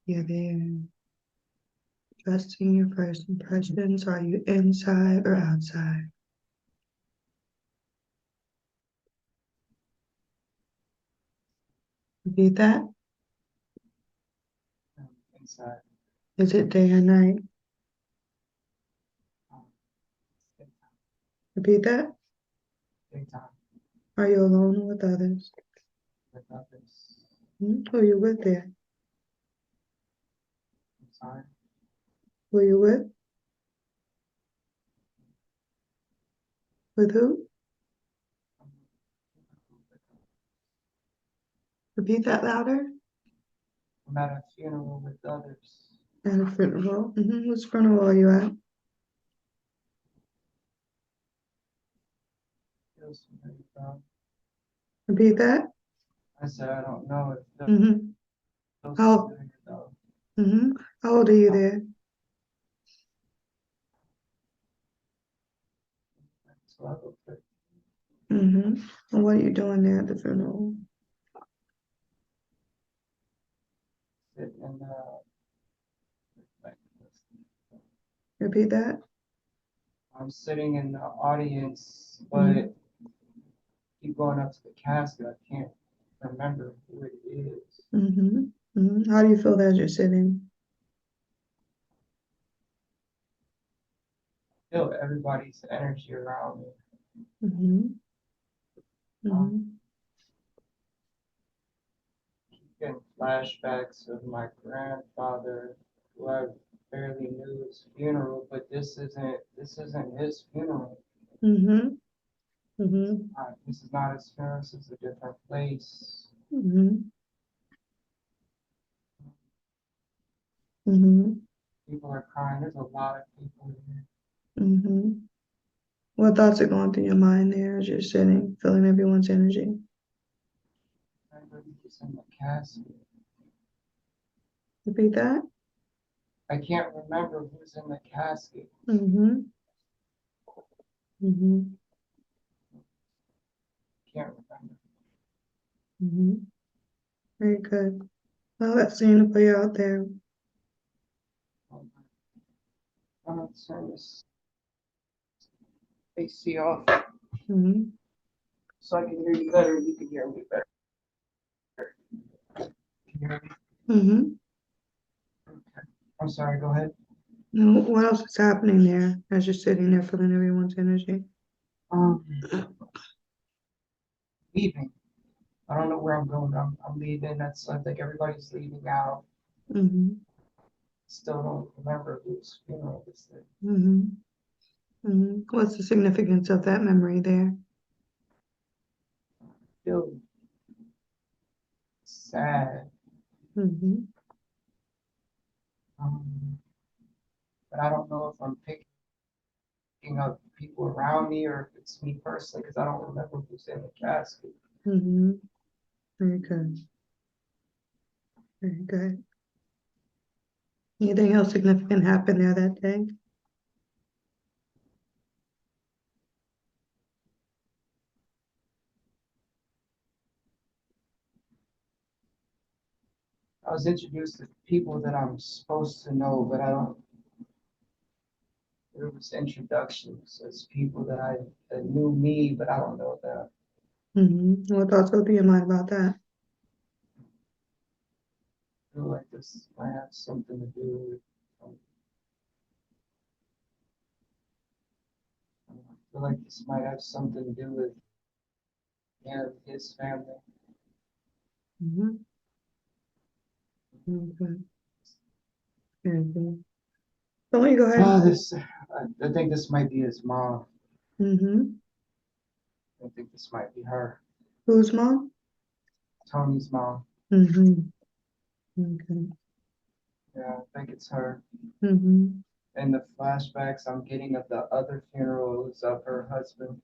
You're there. Trusting your first impressions. Are you inside or outside? Repeat that. Inside. Is it day or night? Daytime. Repeat that. Daytime. Are you alone or with others? With others. Who are you with there? I'm sorry. Who are you with? With who? Repeat that louder. I'm at a funeral with others. At a funeral. Whose funeral are you at? Feels familiar, bro. Repeat that. I said I don't know. It Mm-hmm. feels How, familiar though. How old are you Um, there? 12 or 13. And what are you doing there at the funeral? Sitting in the like, Repeat that. I'm sitting in the audience, Mm-hmm. but keep going up to the casket. I can't remember who it is. How do you feel as you're sitting? Feel everybody's energy around me. Mm-hmm. Um, Mm-hmm. Getting flashbacks of my grandfather, who I barely knew his funeral, but this isn't his funeral. Mm-hmm. Mm-hmm. This is not his funeral. This is a different place. Mm-hmm. Mm-hmm. People are crying. There's a lot of people here. Mm-hmm. What thoughts are going through your mind there as you're sitting, feeling everyone's energy? Everybody's in the casket. Repeat that. I can't remember who's in the casket. Mm-hmm. Mm-hmm. Can't remember. Mm-hmm. Very good. Well, let's see to play out there. I'm gonna turn this AC off Mm-hmm. so I can hear you better. You can hear me better. Can you hear me? Mm-hmm. Okay. I'm sorry. Go ahead. Now, what else is happening there as you're sitting there feeling everyone's energy? Um, Leaving. I don't know where I'm going. I'm leaving. I think everybody's leaving out. Mm-hmm. Still don't remember whose funeral this is. Mm-hmm. Mm-hmm. What's the significance of that memory there? Feel sad. Mm-hmm. Um, but I don't know if I'm picking up people around me or if it's me personally because I don't remember who's in the casket. Mm-hmm. Very good. Very good. Anything else significant happened there that day? I was introduced to people that I'm supposed to know, but I don't. There was introductions as people that knew me, but I don't know them. What thoughts go through your mind about that? I feel like this might have something to do with. I feel like this might have something to do with him, his family. Mm-hmm. Okay. Very good. So let me go ahead and Oh, close. I think this might be his mom. Mm-hmm. I think this might be her, Who's mom? Tony's mom. Mm-hmm. Okay. Yeah, I think it's her. Mm-hmm. And the flashbacks I'm getting of the other funerals of her husband.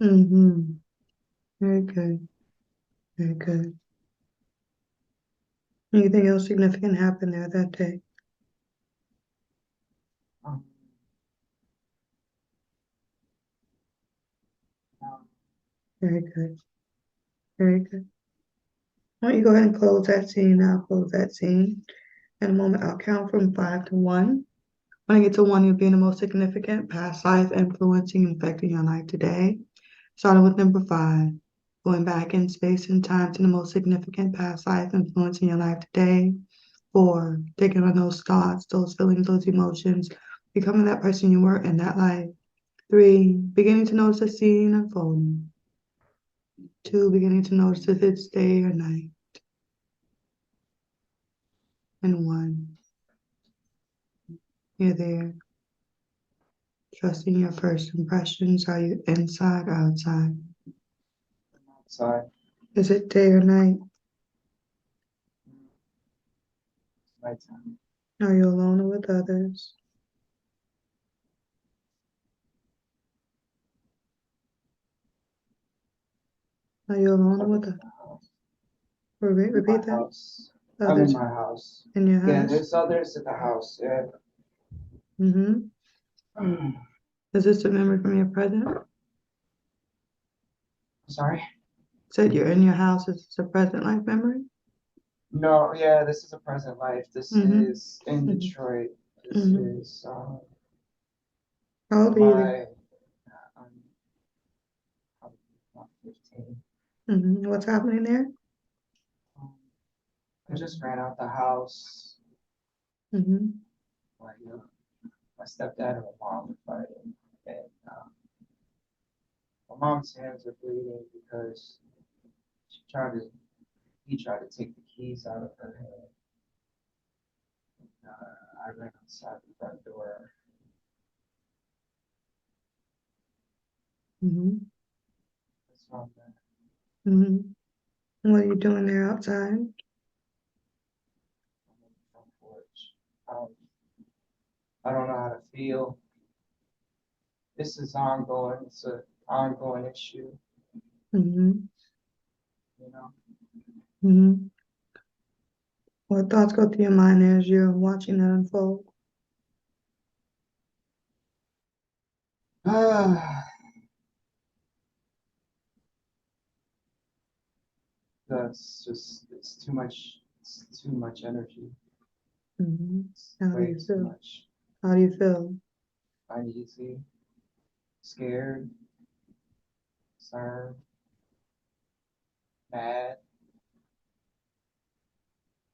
Mm-hmm. Very good. Very good. Anything else significant happened there that day? Um, um, Very good. Very good. Why don't you go ahead and close that scene now? Close that scene. In a moment, I'll count from 5 to 1. When I get to 1, you'll be in the most significant past life influencing and affecting your life today. Starting with number 5, going back in space and time to the most significant past life influencing your life today. 4, taking on those thoughts, those feelings, those emotions, becoming that person you were in that life. 3, beginning to notice the scene unfolding. 2, beginning to notice if it's day or night. And 1, you're there. Trusting your first impressions. Are you inside or outside? Outside. Is it day or night? Nighttime. Are you alone or with others? Are you alone or I'm in with others? my house. In my Repeat that. house. I'm in Others my house. in your Yeah, house? there's others at the house. Yeah. Mm-hmm. Is this a memory from your present? Sorry? Said you're in your house. Is this a present life memory? No, yeah, this is a present life. This Mm-hmm. is in Mm-hmm. Detroit. This Mm-hmm. is How old are you? my I'm probably about 15. Mm-hmm. What's happening there? Um, I just ran out the house. Mm-hmm. My, my stepdad and my mom were fighting, and my mom's hands are bleeding because she tried to he tried to take the keys out of her hand. I ran outside the front door. Mm-hmm. That's all that. Mm-hmm. What are you doing there outside? I'm on the front porch. I don't know how to feel. This is ongoing. It's an ongoing issue, Mm-hmm. you know. Mm-hmm. What thoughts go through your mind as you're watching that unfold? That's just it's too much. It's too much energy. Mm-hmm. It's How do way you too feel? much. How do you feel? Uneasy, scared, concerned, mad.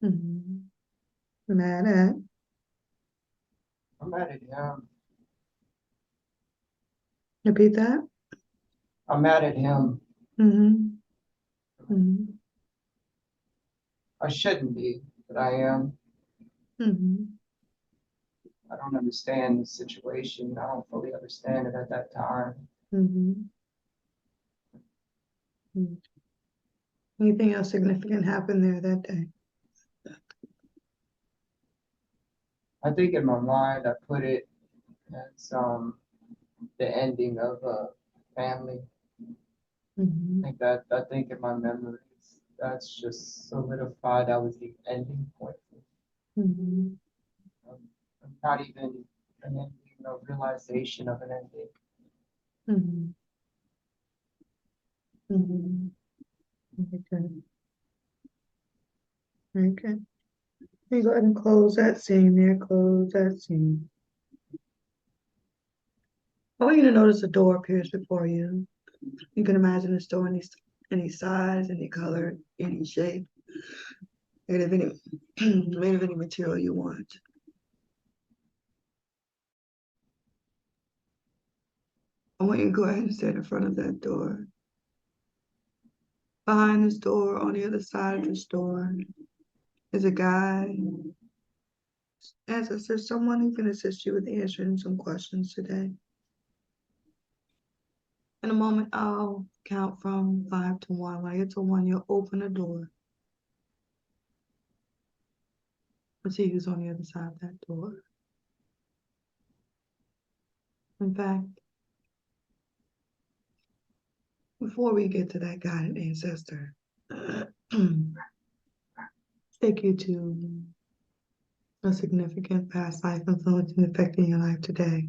Mm-hmm. Mad at? I'm mad at him. Repeat that? I'm mad at him. Mm-hmm. Mm-hmm. I shouldn't be, but I am. Mm-hmm. I don't understand the situation. I don't fully understand it at that time. Mm-hmm. Anything else significant happened there that day? I think in my mind I put it as the ending of a family. Mm-hmm. I think in my memories that's just solidified. That was the ending point. Mm-hmm. Um, Not even an ending, no realization of an ending. Mm-hmm. Mm-hmm. Okay. Okay. You go ahead and close that scene there. Close that scene. I want you to notice the door appears before you. You can imagine the store any size, any color, any shape, made of any made of any material you want. I want you to go ahead and stand in front of that door. Behind this door, on the other side of this door, is a guy. As I said, someone who can assist you with answering some questions today. In a moment, I'll count from 5 to 1. When I get to 1, you'll open the door and see who's on the other side of that door. In fact, before we get to that guided ancestor, take you to a significant past life influencing and affecting your life today.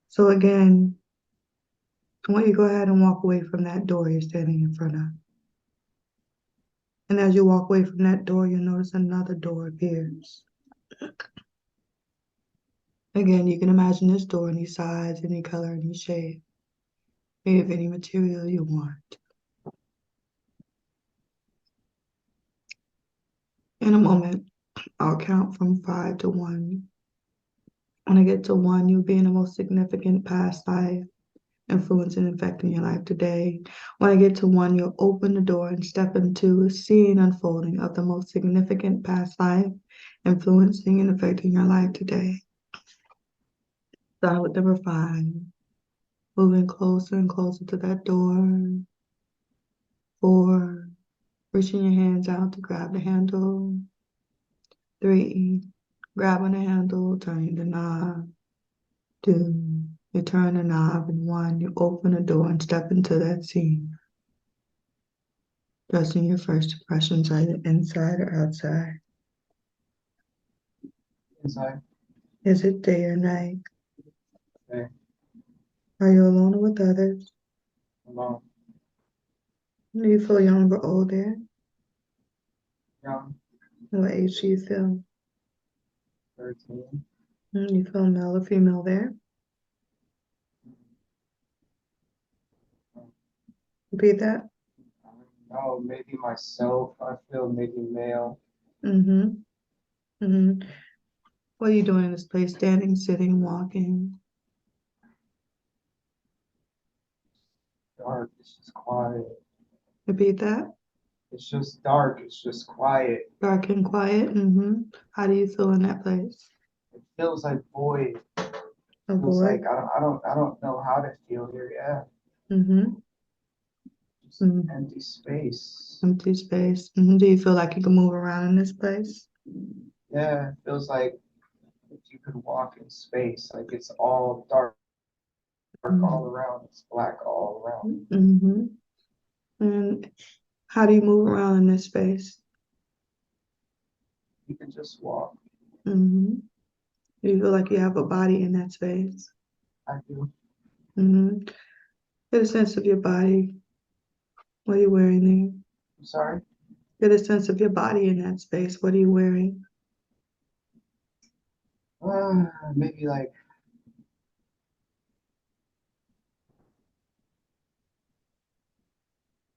So again, I want you to go ahead and walk away from that door you're standing in front of. And as you walk away from that door, you'll notice another door appears. Again, you can imagine this door any size, any color, any shape, made of any material you want. In a moment, I'll count from 5 to 1. When I get to 1, you'll be in the most significant past life, influencing and affecting your life today. When I get to 1, you'll open the door and step into a scene unfolding of the most significant past life, influencing and affecting your life today. Start with number 5, moving closer and closer to that door. 4, reaching your hands out to grab the handle. 3, grabbing the handle, turning the knob. 2, you turn the knob, and 1, you open the door and step into that scene. Trusting your first impressions, are you inside or outside? Inside. Is it day or night? Okay. Are you alone or with others? Alone. Do you feel young or old there? Young. What age do you feel? 13. You feel male or female there? Repeat that. I don't know, maybe myself. I feel maybe male. Mm-hmm. Mm-hmm. What are you doing in this place? Standing, sitting, walking? Dark. It's just quiet. Repeat that. It's just dark. It's just quiet. Dark and quiet. Mm-hmm. How do you feel in that place? It feels like void. A Feels like void? I don't know how to feel here. Yeah. Mm-hmm. Just Mm-hmm. empty space. Empty space. Mm-hmm. Do you feel like you can move around in this place? Yeah. It feels like if you could walk in space, like it's all dark all Mm-hmm. around. It's black all around. Mm-hmm. And how do you move around in this space? You can just walk. Mm-hmm. Do you feel like you have a body in that space? I do. Mm-hmm. Get a sense of your body. What are you wearing there? I'm sorry. Get a sense of your body in that space. What are you wearing? Maybe like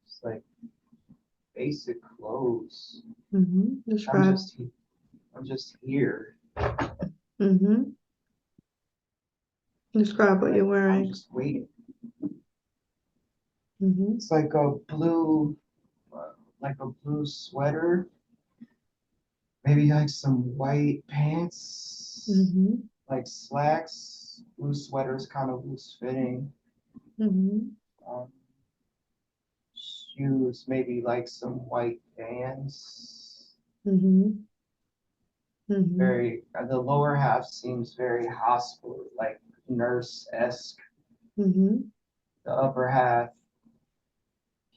just like basic clothes. Mm-hmm. I'm Describe. just I'm just here. Mm-hmm. Describe what you're Like I'm wearing. just waiting. Mm-hmm. It's like a blue, like a blue sweater. Maybe like some white pants, Mm-hmm. like slacks. Blue sweater is kind of loose fitting. Mm-hmm. Um, Shoes, maybe like some white Vans. Mm-hmm. Mm-hmm. Very, the lower half seems very hospital, like nurse-esque. Mm-hmm. The upper half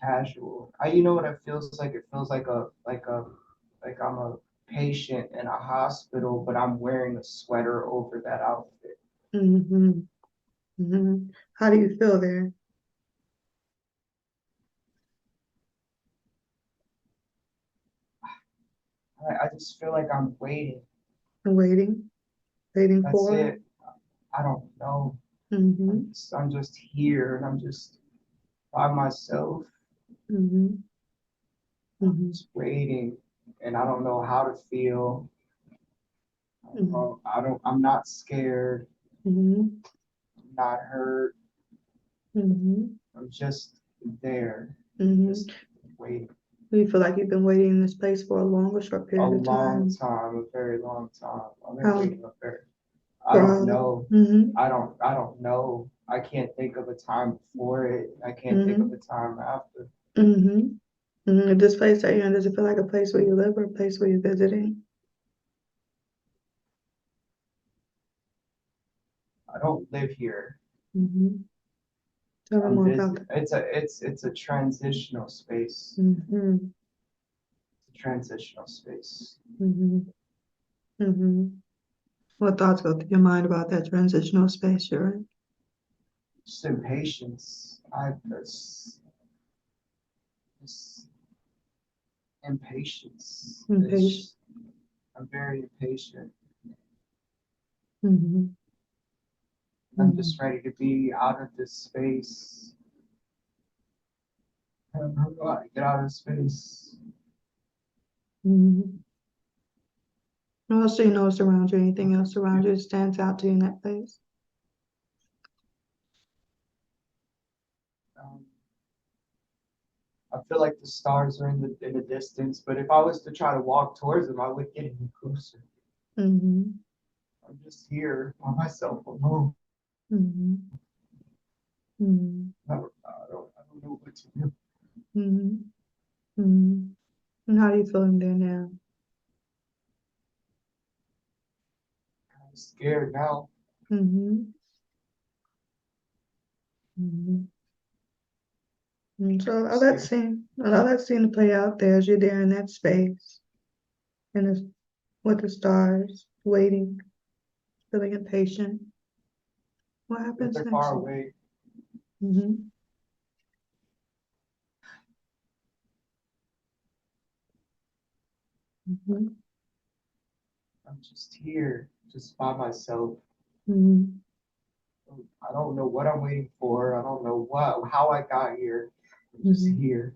casual. You know what it feels like? It feels like like I'm a patient in a hospital, but I'm wearing a sweater over that outfit. Mm-hmm. Mm-hmm. How do you feel there? I just feel like I'm waiting. Waiting. Waiting That's for? it. I don't know. Mm-hmm. I'm just here and I'm just by myself. Mm-hmm. I'm Mm-hmm. just waiting and I don't know how to feel. Mm-hmm. I'm not scared. Mm-hmm. I'm not hurt. Mm-hmm. I'm just there, Mm-hmm. just waiting. Do you feel like you've been waiting in this place for a long or short A period of long time? time, a very long time. I've been How? waiting up there. I For don't how? know. Mm-hmm. I don't know. I can't think of a time before it. I can't think of Mm-hmm. a time after. Mm-hmm. Mm-hmm. This place that you're in, does it feel like a place where you live or a place where you're visiting? I don't live here. Mm-hmm. Tell me I'm more busy. about that. It's a transitional space. Mm-hmm. It's a transitional space. Mm-hmm. Mm-hmm. What thoughts go through your mind about that transitional space you're in? Just impatience. Just impatience. Impatient. I'm very impatient. Mm-hmm. I'm just ready to be out of this space. I don't know how to get out of space. Mm-hmm. What else do you notice around you? Anything else around you that stands out to you in that place? Um, I feel like the stars are in the distance, but if I was to try to walk towards them, I would get any closer. Mm-hmm. I'm just here by myself alone. Mm-hmm. Mm-hmm. I don't know what to do. Mm-hmm. Mm-hmm. And how are you feeling there now? I'm scared now. Mm-hmm. Mm-hmm. And so I'm scared. allow that scene to play out there as you're there in that space and it's with the stars, waiting, feeling impatient. What But happens they're next? far away. Mm-hmm. Mm-hmm. I'm just here, just by myself. Mm-hmm. I don't know what I'm waiting for. I don't know how I got here. I'm just Mm-hmm. here.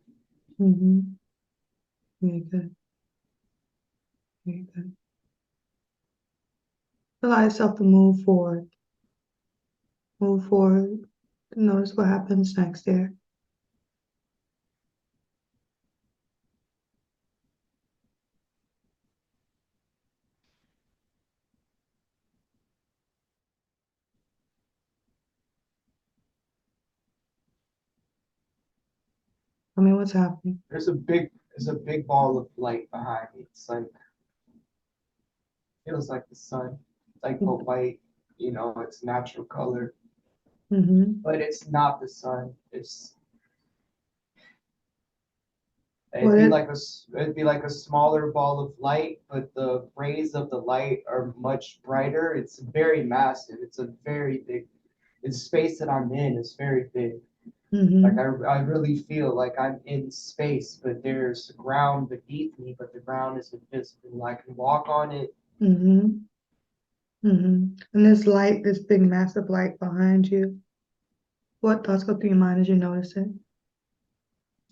Mm-hmm. Very good. Very good. Allow yourself to move forward. Move forward. Notice what happens next there. I mean, what's happening? There's a big ball of light behind me. It's like feels like the sun. It's like but white, it's natural color. Mm-hmm. But it's not the sun. It'd What be it? like a smaller ball of light, but the rays of the light are much brighter. It's very massive. It's a very big. The space that I'm in is very big. Like Mm-hmm. I really feel like I'm in space, but there's ground beneath me, but the ground is invisible. I can walk on it. Mm-hmm. Mm-hmm. And this light, this big massive light behind you, what thoughts go through your mind as you notice it?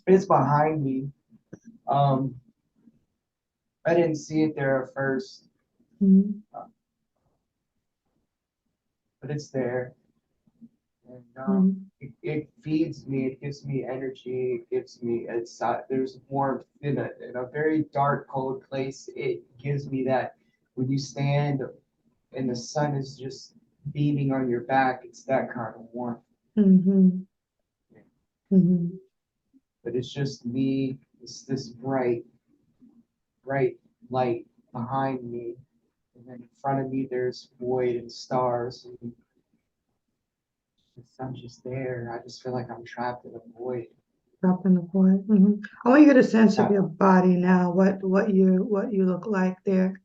It's behind me. Um, I didn't see it there at first, Mm-hmm. uh, but it's there, and Mm-hmm. it feeds me. It gives me energy. It gives me there's warmth in a very dark, cold place. It gives me that when you stand and the sun is just beaming on your back. It's that kind of warmth. Mm-hmm. Mm-hmm. But it's just me. It's this bright light behind me, and then in front of me there's void and stars, and the sun's just there. I just feel like I'm trapped in a void. Drop in the void. Mm-hmm. I want you to get a sense of Uh, your body now. What you look like there.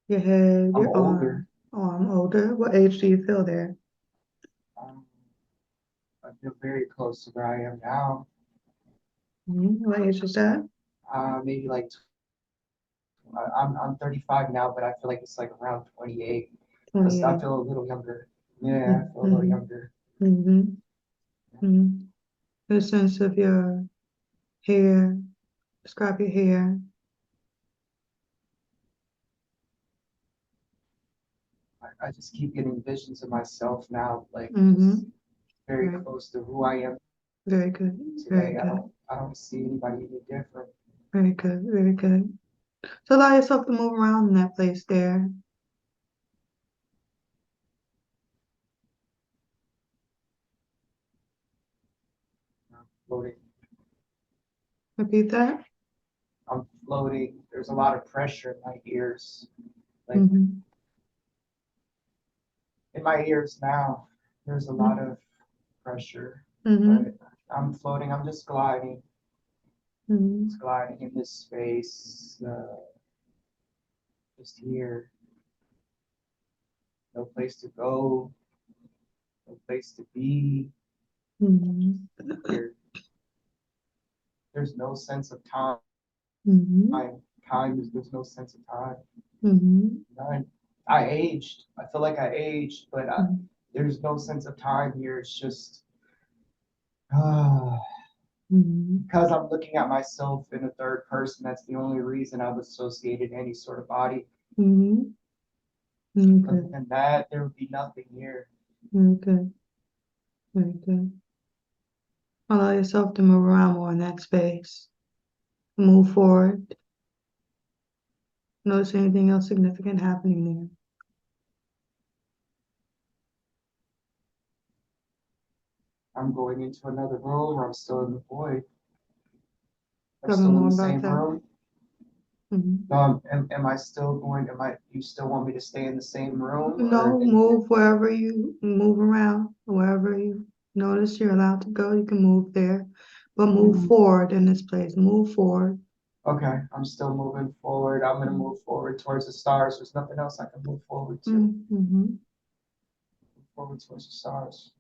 Your head, I'm your older. arm older. What age do you feel there? Um, I feel very close to where I am now. Mm-hmm. What age is that? Maybe like I'm 35 now, but I feel like it's like around 28. I 28. feel a little younger. Yeah, I feel a little Mm-hmm. younger. Mm-hmm. Mm-hmm. Get a sense of your hair. Describe your hair. I just keep getting visions of myself now, like just Mm-hmm. very Right. close to who I am Very good. Very today. I good. don't I don't see anybody any different. Very good. Very good. So allow yourself to move around in that place there. I'm floating. Repeat that. I'm floating. There's a lot of pressure in my ears. Like Mm-hmm. in my ears now, there's a lot of pressure. Mm-hmm. But I'm floating. I'm just gliding. Mm-hmm. Just gliding in this space. Just here. No place to go. No place to be. Mm-hmm. Here. There's no sense of time. Mm-hmm. Time is there's no sense of time. Mm-hmm. None. I aged. I feel like I aged, but there's no sense of time here. It's just Mm-hmm. because I'm looking at myself in a third person. That's the only reason I've associated any sort of body. Mm-hmm. Other Okay. than that, there would be nothing here. Okay. Very good. Allow yourself to move around more in that space. Move forward. Notice anything else significant happening there. I'm going into another room, or I'm still in the void. I'm Tell me still in more the about same that. room. Mm-hmm. Am I still going? You still want me to stay in the same room, or No, move wherever you move around, wherever you notice you're allowed to go, you can move there. But move forward in this place. Move forward. okay, I'm still moving forward. I'm gonna move forward towards the stars. There's nothing else I can move forward to. Mm-hmm. Move forward towards the stars.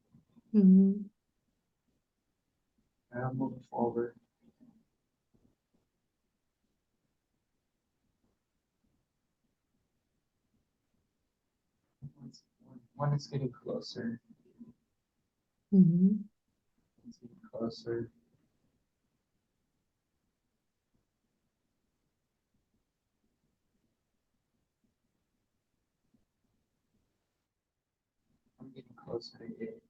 Mm-hmm. And I'm moving forward. When it's getting closer, Mm-hmm. it's getting closer. I'm getting closer to it.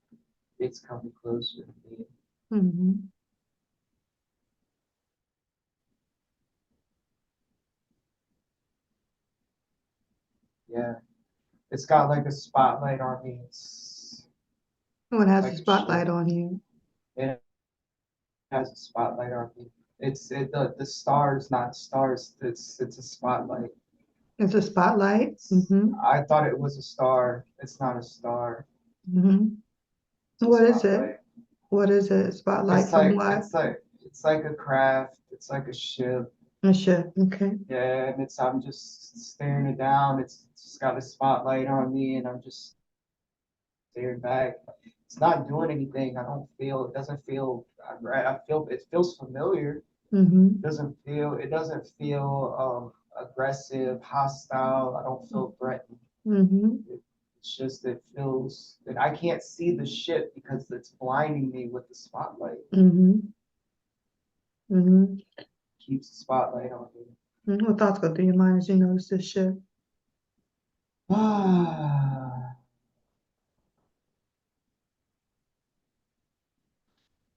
It's coming closer to me. Mm-hmm. Yeah, it's got like a spotlight on me. It's What has the like a ship. spotlight on you? It has a spotlight on me. The stars, not stars. It's a spotlight. It's a spotlight. Mm-hmm. I thought it was a star. It's not a star. Mm-hmm. It's a What is it? spotlight. What is it? Spotlight from what? It's like a craft. It's like a ship. A ship. Okay. Yeah, and it's I'm just staring it down. It's just got a spotlight on me, and I'm just staring back. It's not doing anything. I don't feel. It doesn't feel. I feel. It feels familiar. Mm-hmm. It doesn't feel aggressive, hostile. I don't feel threatened. Mm-hmm. It's just it feels that I can't see the ship because it's blinding me with the spotlight. Mm-hmm. Mm-hmm. Keeps the spotlight on me. What thoughts go through your mind as you notice this ship?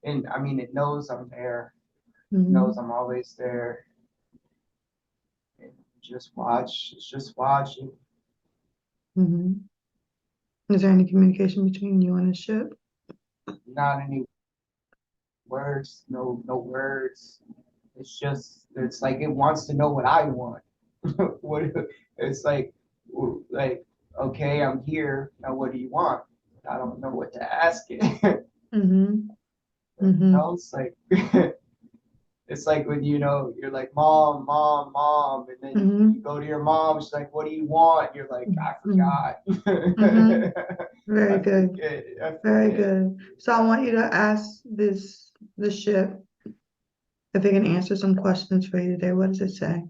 And I mean, it knows I'm there. It knows Mm-hmm. I'm always there. And just watch. It's just watching. Mm-hmm. Is there any communication between you and the ship? Not any words. No words. It's like it wants to know what I want. what it's like okay, I'm here now. What do you want? I don't know what to ask it. Mm-hmm. Mm-hmm. It's like it's like when you're like mom, and then you Mm-hmm. go to your mom. She's like, what do you want? You're like, I Mm-hmm. forgot. Mm-hmm. Very good. I Very forget. good. So I want you to ask the ship if it can answer some questions for you today. What does it say?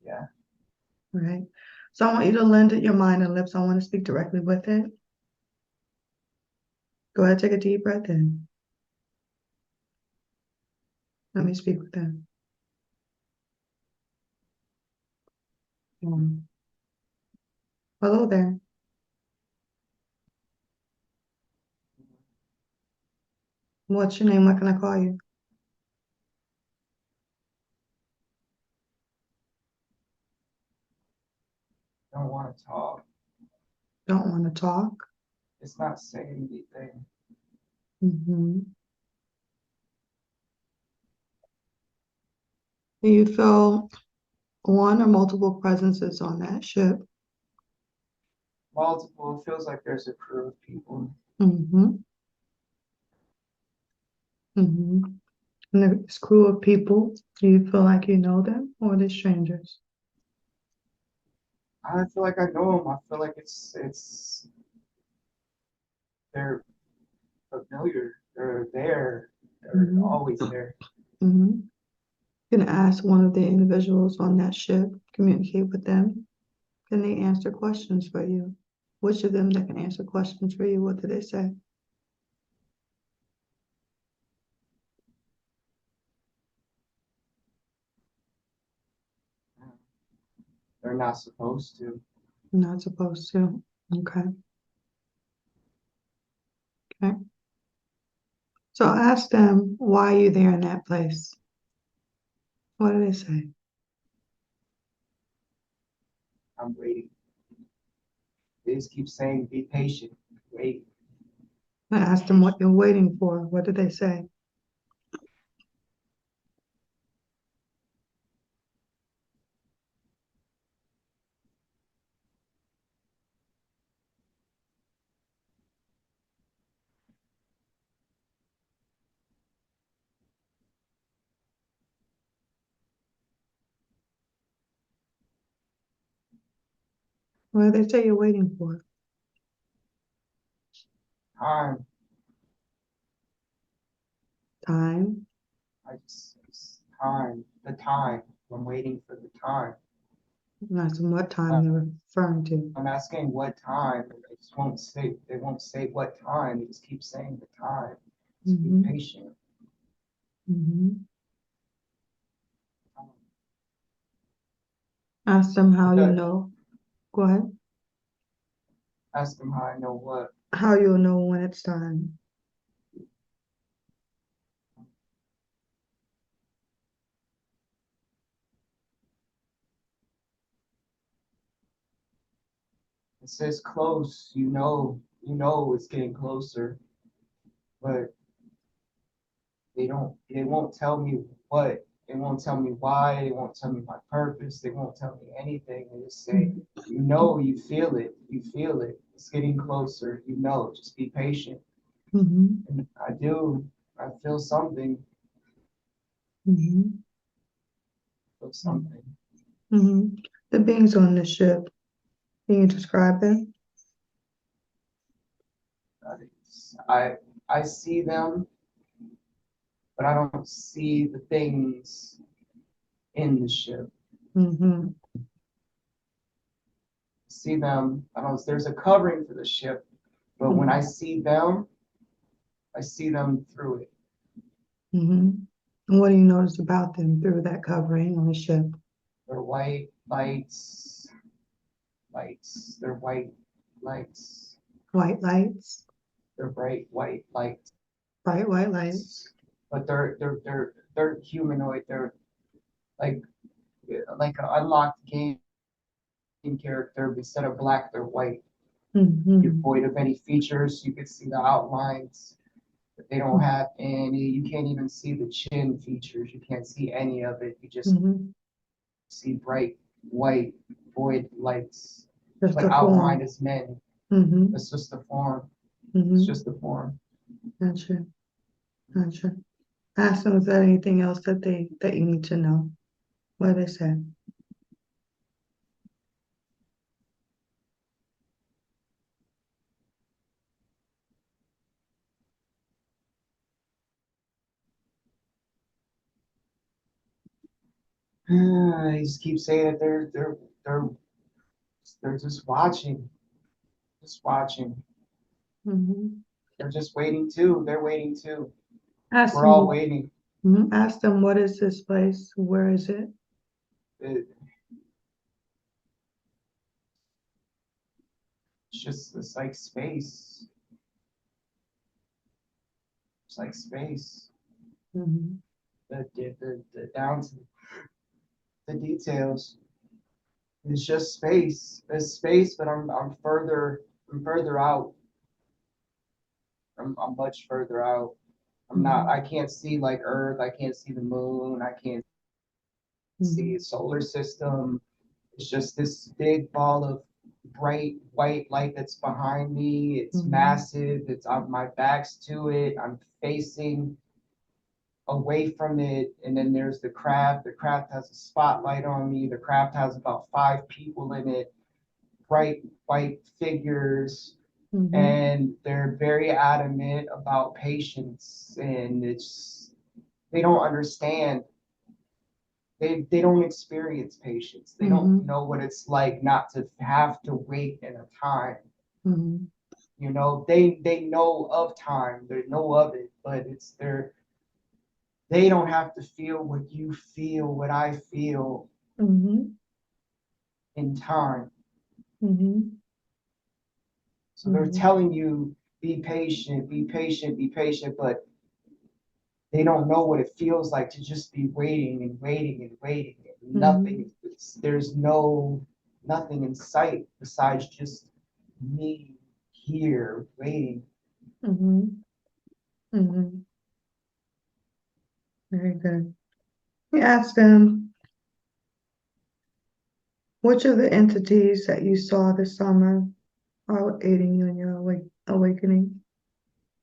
Yeah. All right. So I want you to lend it your mind and lips. I want to speak directly with it. Go ahead, take a deep breath in. Let me speak with them. Hello there. What's your name? What can I call you? Don't want to talk. Don't want to talk. It's not saying anything. Mm-hmm. Do you feel one or multiple presences on that ship? Multiple. It feels like there's a crew of people. Mm-hmm. Mm-hmm. And this crew of people, do you feel like you know them or are they strangers? I feel like I know them. I feel like they're familiar. They're there. They're Mm-hmm. always there. Mm-hmm. You can ask one of the individuals on that ship, communicate with them. Can they answer questions for you? Which of them that can answer questions for you? What do they say? They're not supposed to. You're not supposed to. Okay. Okay. So ask them why you're there in that place. What do they say? I'm waiting. They just keep saying, be patient, wait. I ask them what you're waiting for. What do they say? What do they say you're waiting for? Time. Time. It's time. The time. I'm waiting for the time. And ask them what time Uh, they're referring to. I'm asking what time. They just won't say. They won't say what time. They just keep saying the time. Just be Mm-hmm. patient. Mm-hmm. Ask them how you But know. Go ahead. ask them how I know what. How you'll know when it's time. It says close. You know it's getting closer. But they don't. They won't tell me what. They won't tell me why. They won't tell me my purpose. They won't tell me anything. They just say, you feel it. You feel it. It's getting closer. Just be patient. Mm-hmm. And I do. I feel something. Mm-hmm. Feel something. Mm-hmm. The beings on the ship, can you describe them? I see them, but I don't see the things in the ship. Mm-hmm. See them. I don't. There's a covering for the ship, but when I see them, I see them through it. Mm-hmm. And what do you notice about them through that covering on the ship? They're white lights, lights. They're white lights. White lights, They're bright white lights, bright white lights. but they're humanoid. They're like like an unlocked game character. Instead of black, they're white. You're Mm-hmm. void of any features. You can see the outlines, but they don't have any. You can't even see the chin features. You can't see any of it. You just Mm-hmm. see bright white void lights, Just like a outlined form. as men. Mm-hmm. It's just the form. It's Mm-hmm. just the form. Gotcha. Gotcha. Ask them if there's anything else that you need to know. What they said. I just keep saying that they're they're just watching. Mm-hmm. They're just waiting too. They're waiting too. Ask We're them all what. waiting. Mhm. Ask them what is this place? Where is it? It's just it's like space. It's like space. Mm-hmm. The down to the details. It's just space. It's space, but I'm further out. I'm much further out. I'm not. Mm-hmm. I can't see like Earth. I can't see the moon. I can't see Mm-hmm. a solar system. It's just this big ball of bright white light that's behind me. It's Mm-hmm. massive. It's on my back's to it. I'm facing away from it. And then there's the craft. The craft has a spotlight on me. The craft has about 5 people in it, bright white figures. Mm-hmm. And they're very adamant about patience. And they don't understand they don't experience patience. They don't Mm-hmm. know what it's like not to have to wait in a time. Mm-hmm. You know, they know of time, they know of it, but they don't have to feel what you feel, what I feel Mm-hmm. in time. Mm-hmm. So they're telling you be patient, be patient, be patient, but they don't know what it feels like to just be waiting and waiting and waiting. And Mm-hmm. nothing, there's nothing in sight besides just me here waiting. Mm-hmm. Mm-hmm. Very good. We asked them, which of the entities that you saw this summer are aiding you in your awakening?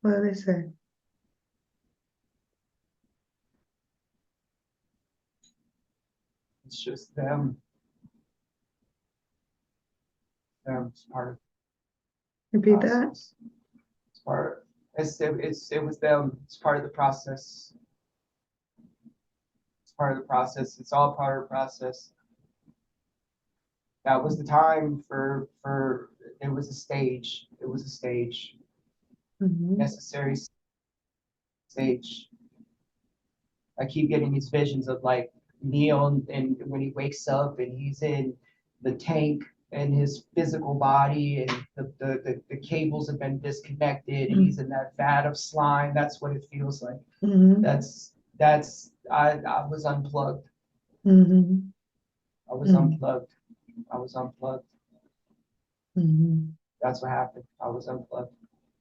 What do they say? It's just them. It's part of the Repeat that. process. It's part. It was them. It's part of the process. It's part of the process. It's all part of the process. That was the time for. It was a stage. It was a stage. Mm-hmm. Necessary stage. I keep getting these visions of like Neil and when he wakes up and he's in the tank and his physical body and the cables have been disconnected and he's in that vat of slime. That's what it feels like. Mm-hmm. I was unplugged. Mm-hmm. I was unplugged. I was unplugged. Mm-hmm. That's what happened. I was unplugged.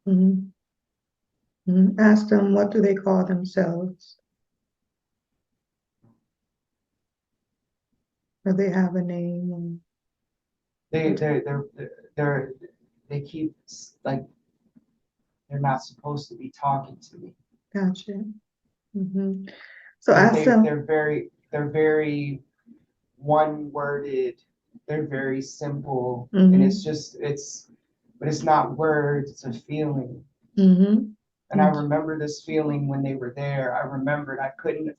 Mm-hmm. Mm-hmm. Ask them, what do they call themselves? Or they have a name? They Or, they're they keep like they're not supposed to be talking to me. gotcha. Mm-hmm. So ask them. They're very one worded. They're very simple, and Mm-hmm. but it's not words. It's a feeling. Mm-hmm. And I remember this feeling when they were there. I remembered I couldn't.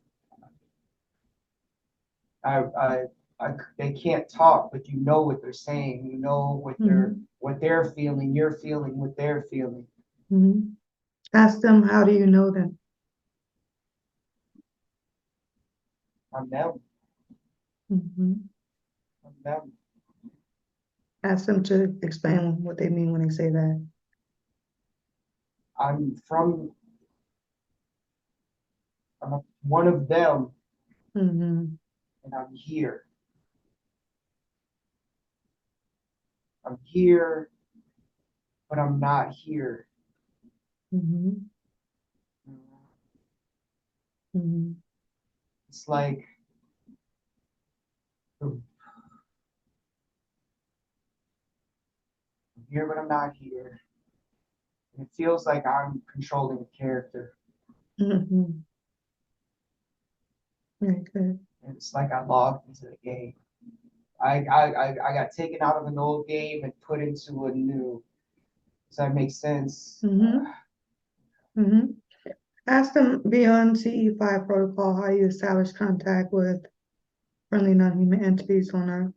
I I, they can't talk, but you know what they're saying. You know Mm-hmm. what they're feeling. You're feeling what they're feeling. Mm-hmm. Ask them, how do you know them? I'm them. Mm-hmm. I'm them. Ask them to explain what they mean when they say that. I'm from. One of them, Mm-hmm. and I'm here. I'm here, but I'm not here. Mm-hmm. Mm-hmm. It's like I'm here, but I'm not here. And it feels like I'm controlling the character. Mm-hmm. Very good. And it's like I logged into the game. I got taken out of an old game and put into a new. Does that make sense? Mm-hmm. Mm-hmm. Ask them beyond CE5 protocol how you establish contact with friendly non-human entities on Earth.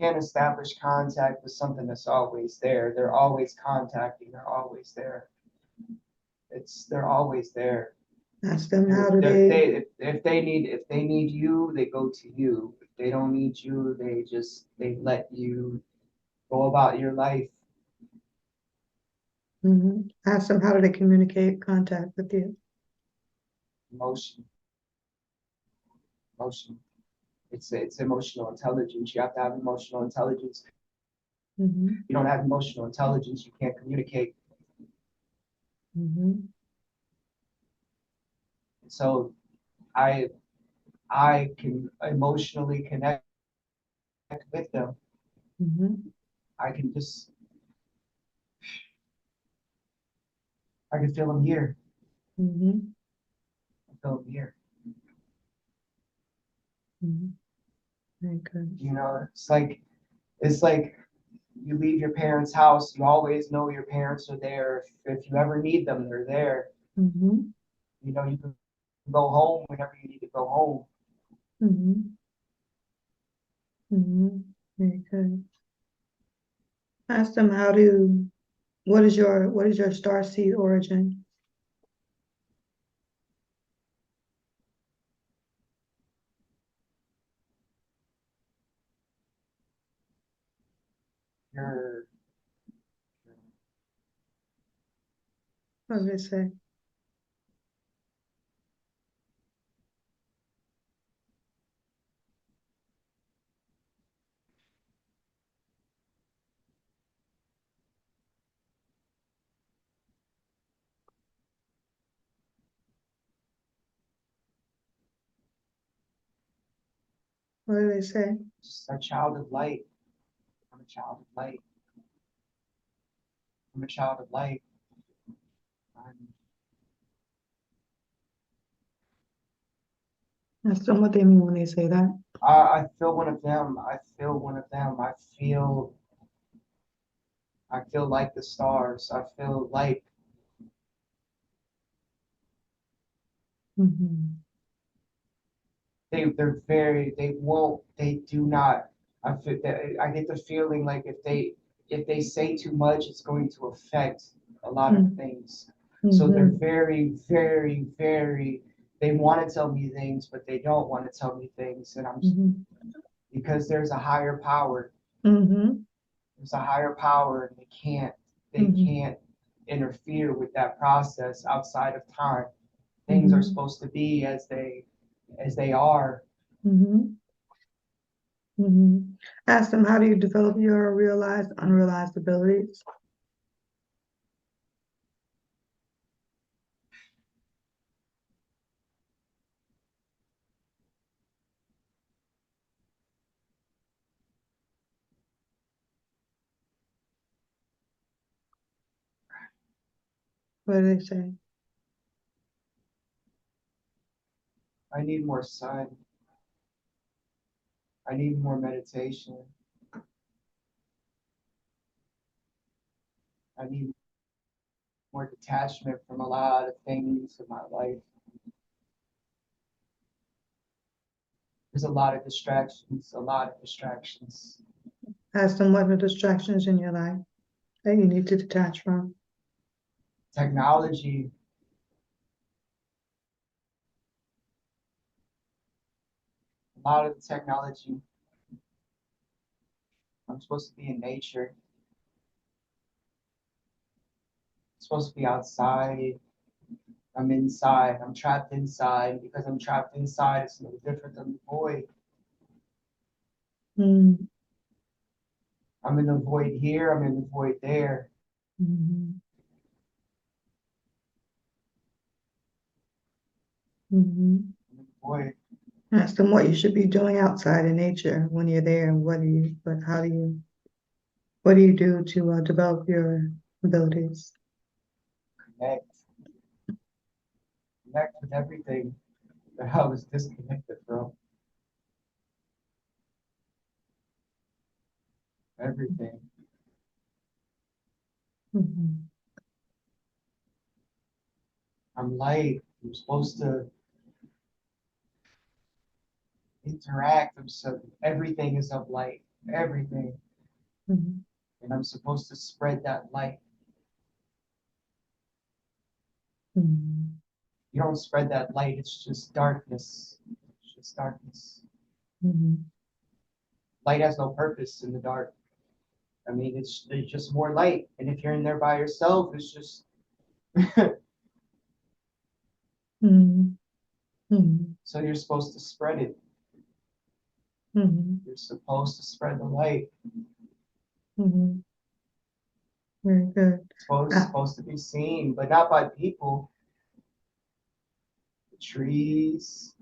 Can't establish contact with something that's always there. They're always contacting. They're always there. They're always there. Ask them, how do they. If they need you, they go to you. If they don't need you, they let you go about your life. Ask them, how do they communicate contact with you? Emotion, emotion. It's emotional intelligence. You have to have emotional intelligence. Mm-hmm. You don't have emotional intelligence, you can't communicate. Mm-hmm. So I I can emotionally connect with them. Mm-hmm. I can just I can feel them here. Mm-hmm. I feel them here. Mm-hmm. Very good. You know, it's like you leave your parents' house, you always know your parents are there. If you ever need them, they're there. Mm-hmm. You know, you can Go home whenever you need to go home. Mm-hmm. Mm-hmm. Very good. Ask them what is your star seed origin? You're, What do they say? What do they say? just a child of light. I'm a child of light. I'm a child of light. I'm, Ask them what they mean when they say that. I feel one of them. I feel one of them. I feel like the stars. I feel like Mm-hmm. they won't, they do not. I feel that I get the feeling like if they say too much, it's going to affect a lot of things. So they're Mm-hmm. very, they want to tell me things, but they don't want to tell me things. And I'm Mm-hmm. because there's a higher power. Mm-hmm. There's a higher power, and they Mm-hmm. can't interfere with that process outside of time. Things are Mm-hmm. supposed to be as they are. Mm-hmm. Mm-hmm. Ask them how do you develop your realized, unrealized abilities? What do they say? I need more sun. I need more meditation. I need more detachment from a lot of things in my life. There's a lot of distractions, a lot of distractions. Ask them what are the distractions in your life that you need to detach from. Technology, a lot of the technology. I'm supposed to be in nature. I'm supposed to be outside. I'm inside. I'm trapped inside. Because I'm trapped inside, it's no different than the void. Mm-hmm. I'm in the void here. I'm in the void there. Mm-hmm. Mm-hmm. I'm in the void. Ask them what you should be doing outside in nature when you're there, and what do you do to develop your abilities? Connect. Connect with everything that I was disconnected from. Everything. Mm-hmm. I'm light. I'm supposed to interact. So everything is of light. Everything. Mm-hmm. And I'm supposed to spread that light. Mm-hmm. You don't spread that light, it's just darkness. It's just darkness. Mm-hmm. Light has no purpose in the dark. I mean, it's just more light. And if you're in there by yourself, it's just Mm-hmm. Mm-hmm. so you're supposed to spread it. Mm-hmm. You're supposed to spread the light. Mm-hmm. Very good. It's Ah, supposed to be seen, but not by people. The trees,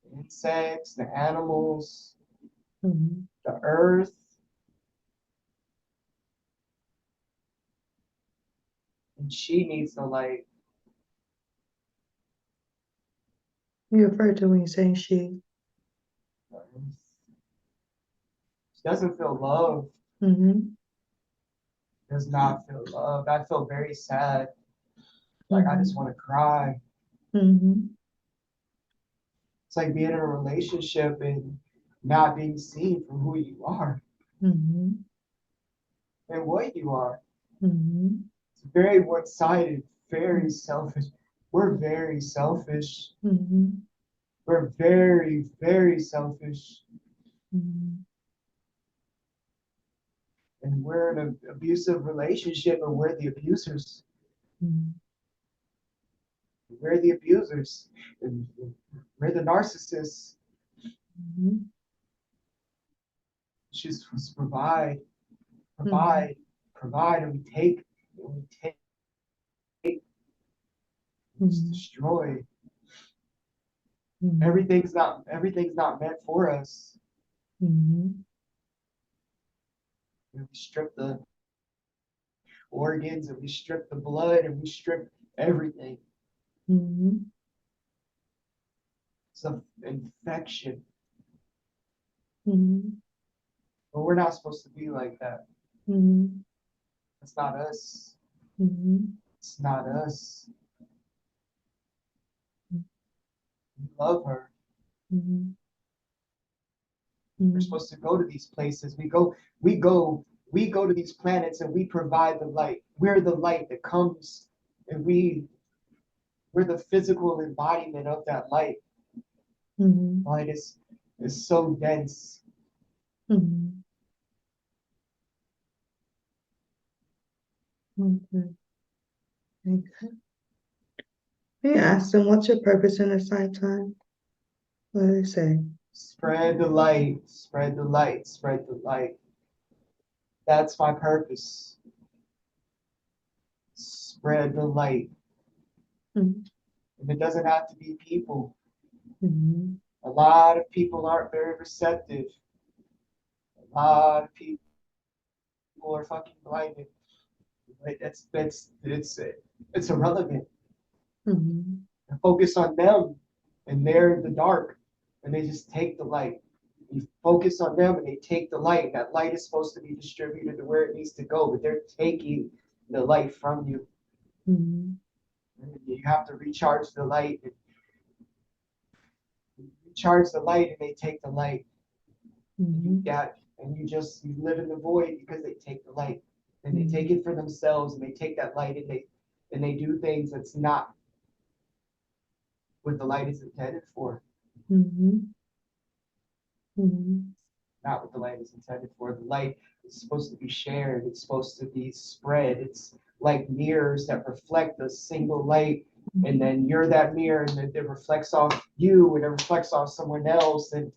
the insects, the animals, mhm. the earth. And she needs the light. You refer to when you say she. The earth. She doesn't feel love. Mm-hmm. Does not feel loved. I feel very sad. Like I just Mm-hmm. want to cry. Mm-hmm. It's like being in a relationship and not being seen for who you are Mm-hmm. and what you are. Mm-hmm. It's very one-sided, very selfish. We're very selfish. Mm-hmm. We're very, very selfish. Mm-hmm. And we're in an abusive relationship and we're the abusers. Mm-hmm. We're the abusers. And we're the narcissists. Mm-hmm. She's supposed to provide, Mm-hmm. provide, provide, and we take, we just Mm-hmm. destroy. Mm-hmm. Everything's not meant for us. Mm-hmm. We strip the organs and we strip the blood and we strip everything. Mm-hmm. It's an infection. Mm-hmm. But we're not supposed to be like that. Mm-hmm. It's not us. Mm-hmm. It's not us. We love her. Mm-hmm. We're Mm-hmm. supposed to go to these places. We go to these planets and we provide the light. We're the light that comes and we're the physical embodiment of that light. Mm-hmm. Light is so dense. Mm-hmm. Okay. Okay. You ask them, what's your purpose in this lifetime? What do they say? Spread the light, spread the light, spread the light. That's my purpose. Spread the light. Mm-hmm. And it doesn't have to be people. Mm-hmm. A lot of people aren't very receptive. A lot of people are fucking blinded. Like it's irrelevant. Mm-hmm. Focus on them, and they're in the dark, and they just take the light. You focus on them, and they take the light. That light is supposed to be distributed to where it needs to go, but they're taking the light from you. Mm-hmm. You have to recharge the light. Recharge the light, and they take the light. And you Mm-hmm. got, and you live in the void because they take the light, and they take Mm-hmm. it for themselves, and they take that light, and they do things that's not what the light is intended for. Mm-hmm. Mm-hmm. Not what the light is intended for. The light is supposed to be shared. It's supposed to be spread. It's like mirrors that reflect a single light, and then you're that mirror, and it reflects off you, and it reflects off someone else, and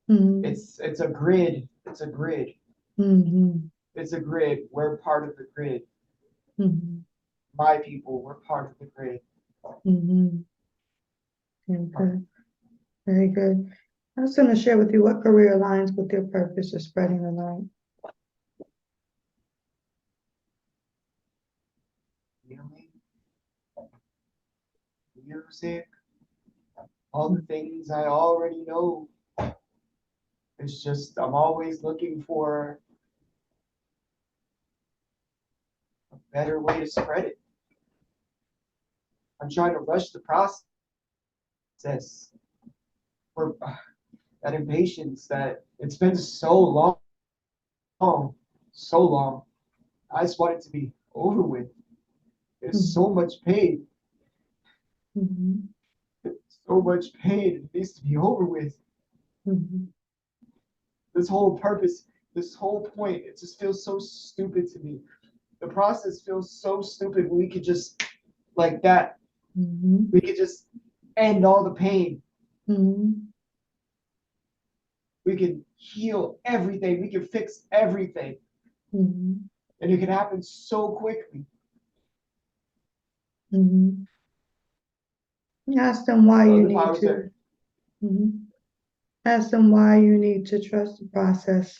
Mm-hmm. it's a grid. It's a grid. Mm-hmm. It's a grid. We're part of the grid. Mm-hmm. My people, we're part of the grid. Mm-hmm. Okay. Very good. I was going to share with you what career aligns with your purpose of spreading the light. Healing, music, all the things I already know. It's just I'm always looking for a better way to spread it. I'm trying to rush the process for that impatience that it's been so long. I just want it to be over with. There's Mm-hmm. so much pain, Mm-hmm. so much pain. It needs to be over with. Mm-hmm. This whole purpose, this whole point, it just feels so stupid to me. The process feels so stupid. We could just like that. Mm-hmm. We could just end all the pain. Mm-hmm. We could heal everything. We could fix everything. Mm-hmm. And it could happen so quickly. Mm-hmm. Ask them why So you the need powers that to. Mhm. Ask them why you need to trust the process.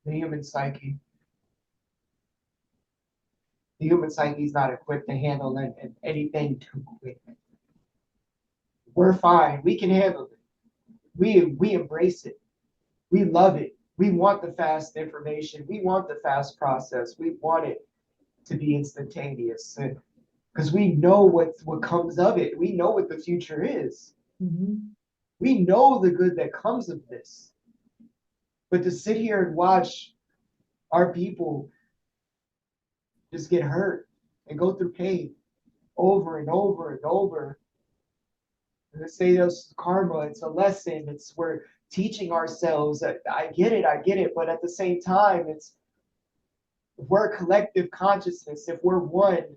the human psyche, the human psyche is not equipped to handle anything too quick. We're fine. We can handle it. We embrace it. We love it. We want the fast information. We want the fast process. We want it to be instantaneous. Because we know what comes of it. We know what the future is. Mhm. We know the good that comes of this. But to sit here and watch our people just get hurt and go through pain over and over and over. And to say that's karma, it's a lesson, it's we're teaching ourselves that I get it, but at the same time, it's if we're a collective consciousness, if we're one,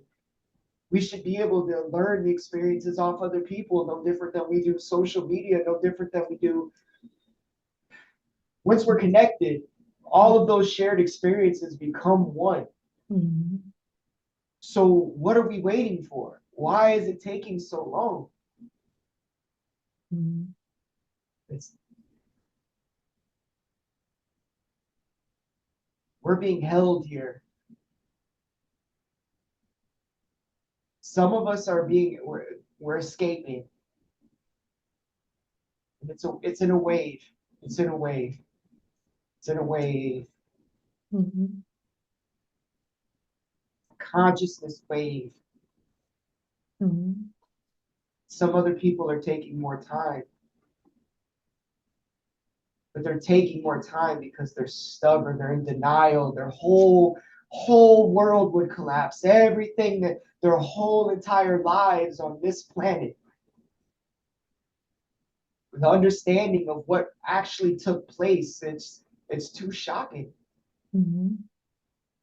we should be able to learn the experiences off other people, no different than we do social media, no different than we do once we're connected, all of those shared experiences become one. Mhm. So what are we waiting for? Why is it taking so long? Mhm. It's we're being held here. Some of us are being we're escaping. And it's in a wave. It's in a wave. It's in a wave. Mhm. Consciousness wave. Mhm. Some other people are taking more time. But they're taking more time because they're stubborn, they're in denial, their whole world would collapse. Everything that their whole entire lives on this planet, the understanding of what actually took place, it's too shocking. Mhm.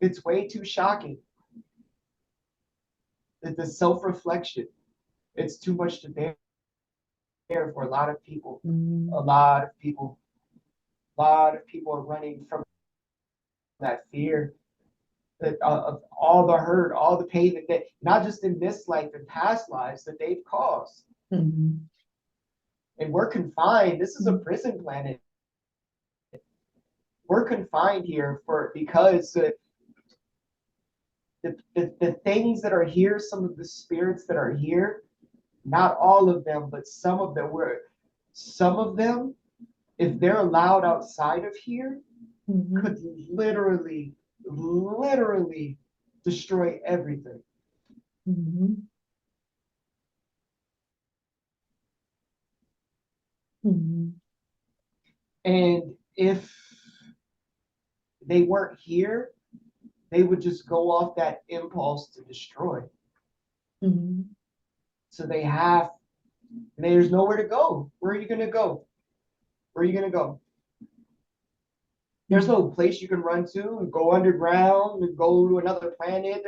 It's way too shocking. The self-reflection, it's too much to bear for a lot of people. A Mhm. lot of people, a lot of people are running from that fear that of all the hurt, all the pain that they, not just in this life, in past lives that they've caused. Mhm. And we're confined. This is a Mhm. prison planet. We're confined here for because the things that are here, some of the spirits that are here, not all of them, but some of them were some of them, if they're allowed outside of here, could Mhm. literally destroy everything. Mhm. Mhm. And if they weren't here, they would just go off that impulse to destroy. Mhm. So they have, there's nowhere to go. Where are you going to go? Where are you going to go? There's Mhm. no place you can run to and go underground and go to another planet.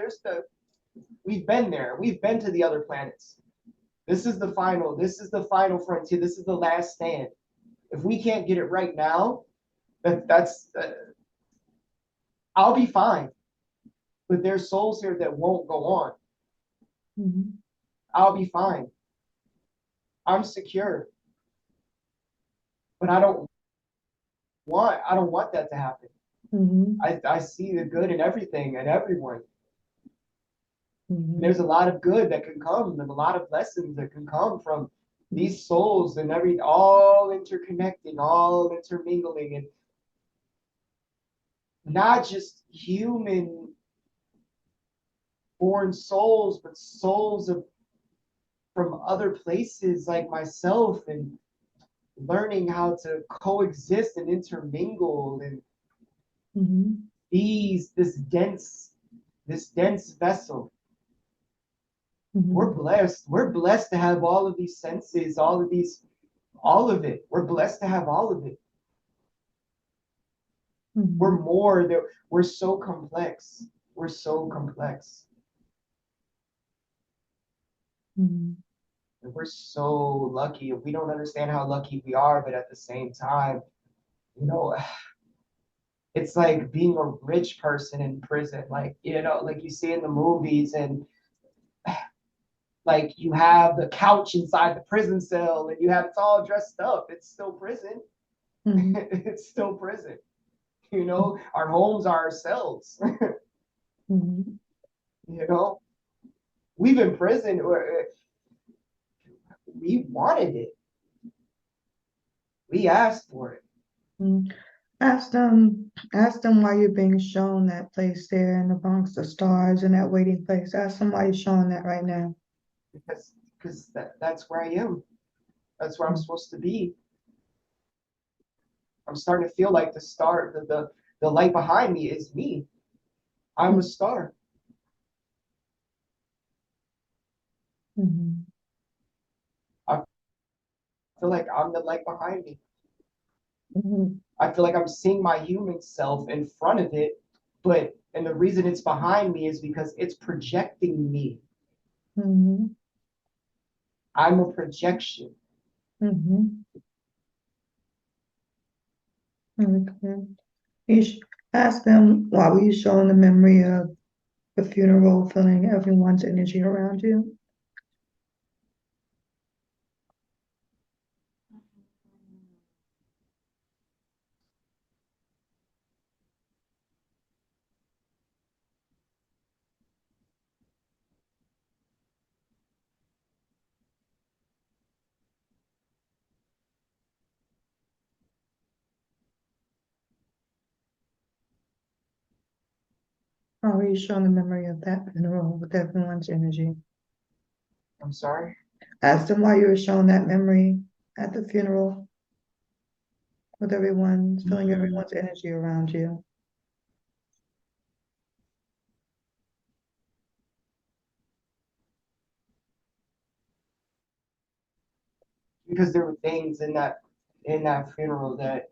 We've been there. We've been to the other planets. This is the final. This is the final frontier. This is the last stand. If we can't get it right now, that's I'll be fine. But there's souls here that won't go on. Mhm. I'll be fine. I'm secure. But I don't want that to happen. Mhm. I see the good in everything and everyone. And Mhm. there's a lot of good that can come and a lot of lessons that can come from these souls and all interconnecting, all intermingling, and not just human born souls, but souls of from other places like myself and learning how to coexist and intermingle and Mhm. these this dense vessel. Mhm. We're blessed to have all of these senses, all of it. We're blessed to have all of it. We're Mhm. more that we're so complex. We're so complex. Mhm. And we're so lucky. We don't understand how lucky we are, but at the same time, you know, it's like being a rich person in prison. Like, like you see in the movies and like you have the couch inside the prison cell and you have it's all dressed up. It's still prison. Mhm. It's still prison. Our homes are ourselves. Mhm. you know, we've been prison. We wanted it. We asked for it. Mhm. Ask them why you're being shown that place there in amongst the stars in that waiting place. Ask them why you're showing that right now. Because that's where I am. That's where I'm supposed to be. I'm starting to feel like the star, the light behind me is me. I'm a star. Mhm. I feel like I'm the light behind me. Mhm. I feel like I'm seeing my human self in front of it, and the reason it's behind me is because it's projecting me. Mhm. I'm a projection. Mhm. Okay. You sh- Ask them why were you showing the memory of the funeral, feeling everyone's energy around you. Why were you showing the memory of that funeral with everyone's energy? I'm sorry. Ask them why you were showing that memory at the funeral with everyone, feeling everyone's energy around you. Because there were things in that funeral that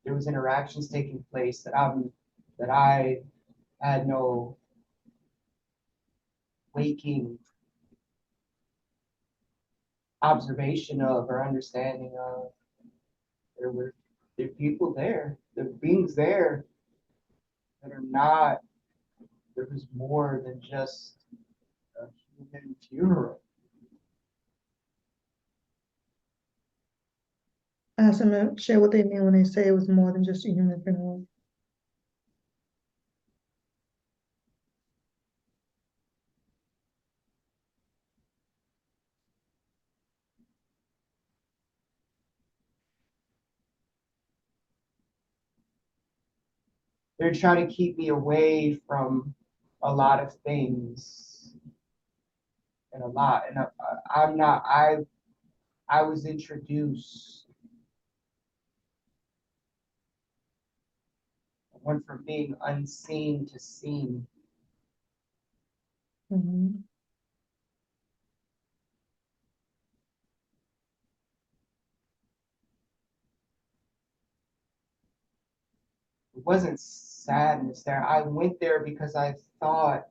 there was interactions taking place that I had no waking observation of or understanding of. There were people there, there were beings there that are not. There was more than just a human funeral. Ask them to share what they mean when they say it was more than just a human funeral. They're trying to keep me away from a lot of things and a lot. And I'm not. I was introduced. I went from being unseen to seen. Mhm. It wasn't sadness there. I went there because I thought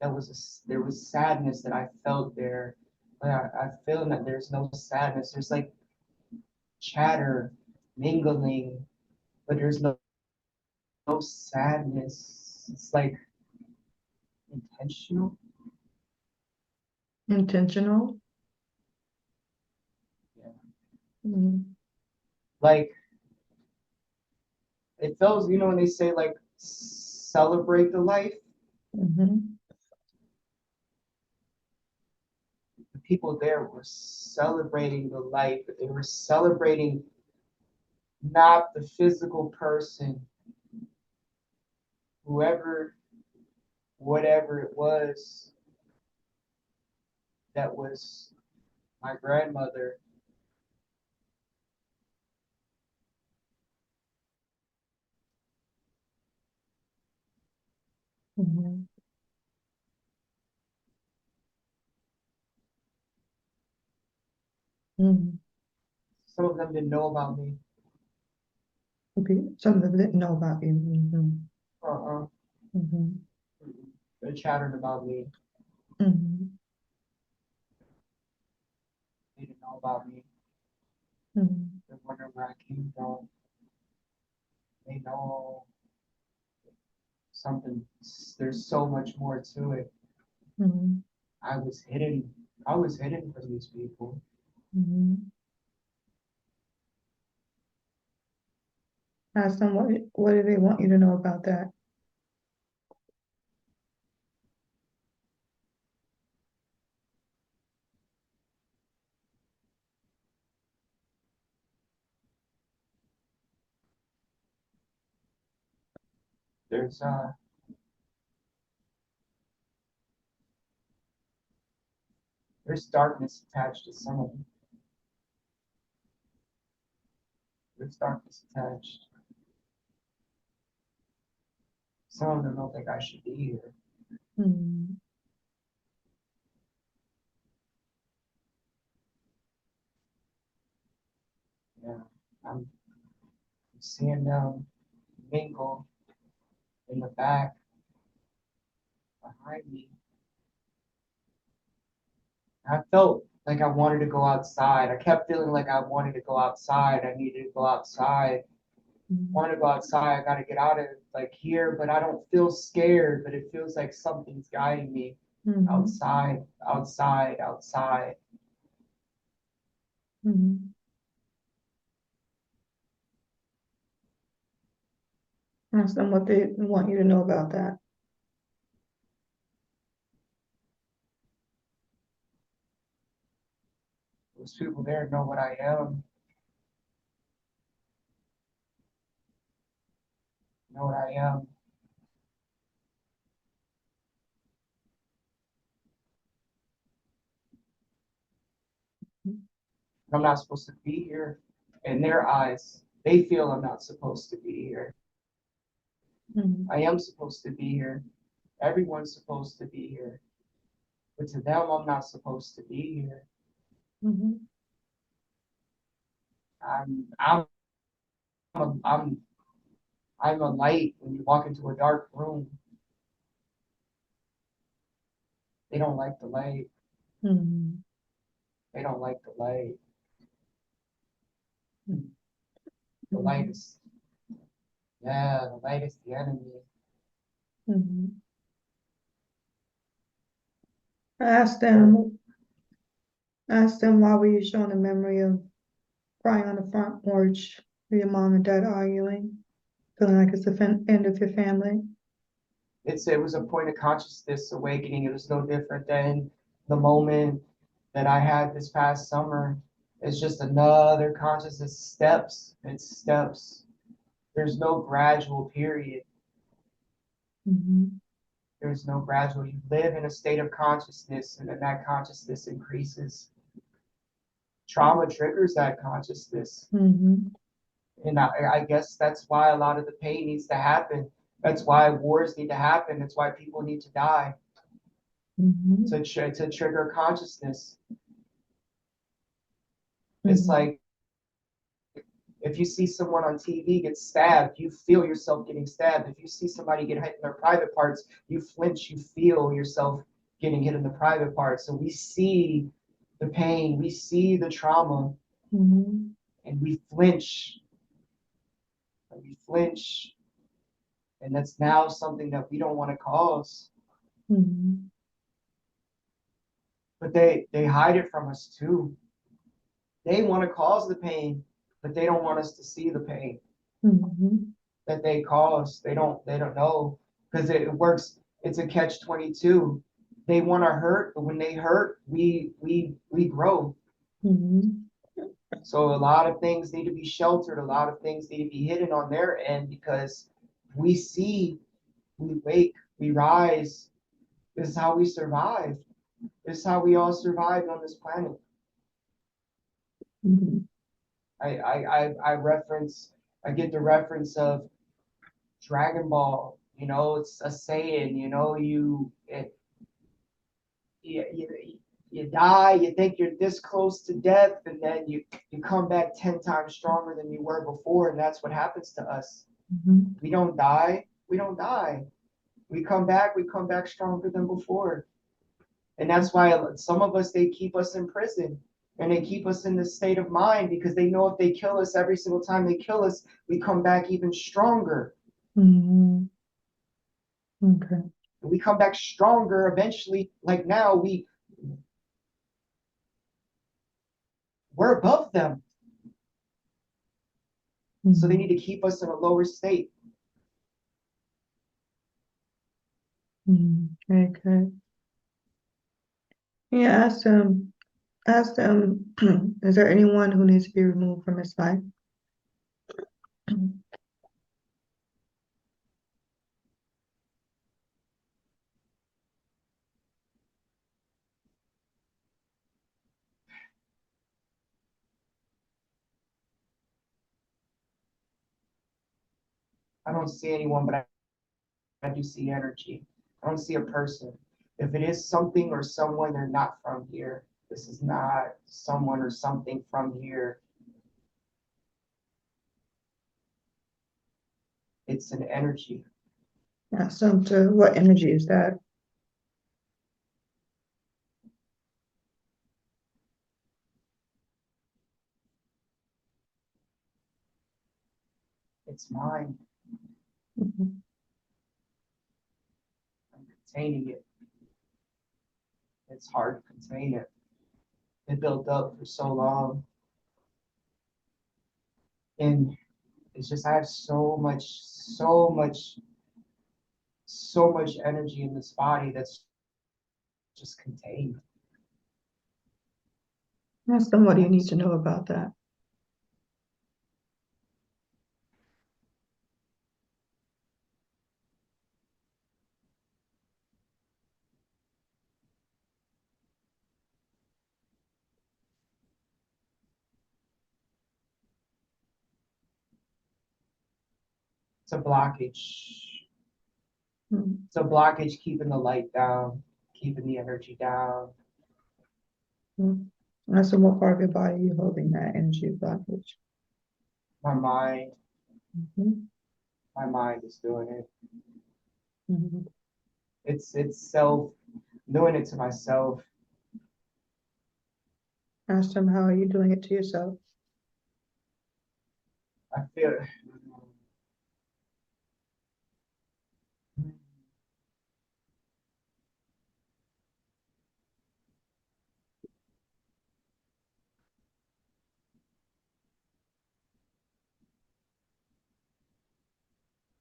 there was sadness that I felt there. But I feel that there's no sadness. There's like chatter, mingling, but there's no sadness. It's like intentional. Intentional. Yeah. Mhm. Like it feels, when they say like celebrate the life, Mhm. the people there were celebrating the life, but they were celebrating not the physical person, whoever, whatever it was that was my grandmother. Mhm. Mhm. Some of them didn't know about me. Okay. Some of them didn't know about you. Mhm. Uh-uh. Mhm. They chattered about me. Mhm. They didn't know about me. Mhm. They wonder where I came from. They know something. There's so much more to it. Mhm. I was hidden. I was hidden from these people. Mhm. Ask them what do they want you to know about that? There's there's darkness attached to some of them. There's darkness attached. Some of them don't think I should be here. Mm-hmm. Yeah, I'm seeing them mingle in the back behind me. I felt like I wanted to go outside. I kept feeling like I wanted to go outside. I needed to go outside. Want to go outside. I got to get out of like here, but I don't feel scared. But it feels like something's guiding me Mm-hmm. outside, outside, outside. Mm-hmm. Ask them what they want you to know about that. Those people there know what I am. Know what I am. I'm not supposed to be here. In their eyes, they feel I'm not supposed to be here. Mm-hmm. I am supposed to be here. Everyone's supposed to be here. But to them, I'm not supposed to be here. Mm-hmm. I'm a, I'm a light when you walk into a dark room. They don't like the light. Mm-hmm. They don't like the light. The light Mm-hmm. is, yeah, the light is the enemy. Mm-hmm. Ask They're, them, ask them why were you showing a memory of crying on the front porch with your mom and dad arguing, feeling like it's the end of your family. it was a point of consciousness awakening. It was no different than the moment that I had this past summer. It's just another consciousness steps. It's steps. There's no gradual period. Mm-hmm. There's no gradual. You live in a state of consciousness, and then that consciousness increases. Trauma triggers that consciousness. Mm-hmm. And I guess that's why a lot of the pain needs to happen. That's why wars need to happen. That's why people need to die Mm-hmm. to trigger consciousness. It's Mm-hmm. like if you see someone on TV get stabbed, you feel yourself getting stabbed. If you see somebody get hit in their private parts, you flinch, you feel yourself getting hit in the private parts. So we see the pain, we see the trauma, Mm-hmm. and we flinch, and we flinch. And that's now something that we don't want to cause. Mm-hmm. But they hide it from us too. They want to cause the pain, but they don't want us to see the pain Mm-hmm. that they cause. They don't know because it works. It's a catch 22. They want to hurt, but when they hurt, we grow. Mm-hmm. So a lot of things need to be sheltered. A lot of things need to be hidden on their end because we see, we wake, we rise. This is how we survive. This is how we all survived on this planet. Mm-hmm. I reference, I get the reference of Dragon Ball. It's a saying. You die, you think you're this close to death, and then you come back 10 times stronger than you were before, and that's what happens to us. Mm-hmm. We don't die. We don't die. We come back stronger than before. And that's why some of us, they keep us in prison and they keep us in this state of mind because they know if they kill us every single time they kill us, we come back even stronger. Mm-hmm. Okay. And we come back stronger eventually. Like now, we're above them. So they Mm-hmm. need to keep us in a lower state. Mm-hmm. Okay. Yeah, ask them, is there anyone who needs to be removed from his life? I don't see anyone, but I do see energy. I don't see a person. If it is something or someone, they're not from here. This is not someone or something from here. It's an energy. Ask them to, what energy is that? It's mine. Mhm. I'm containing it. It's hard to contain it. It built up for so long. And it's just I have so much energy in this body that's just contained. Ask them, what do you need That's to know about that? it's a blockage. Mhm. It's a blockage keeping the light down, keeping the energy down. Mhm. Ask them, what part of your body are you holding that energy blockage? My mind, Mhm. my mind is doing it. Mhm. It's self doing it to myself. Ask them, how are you doing it to yourself? I feel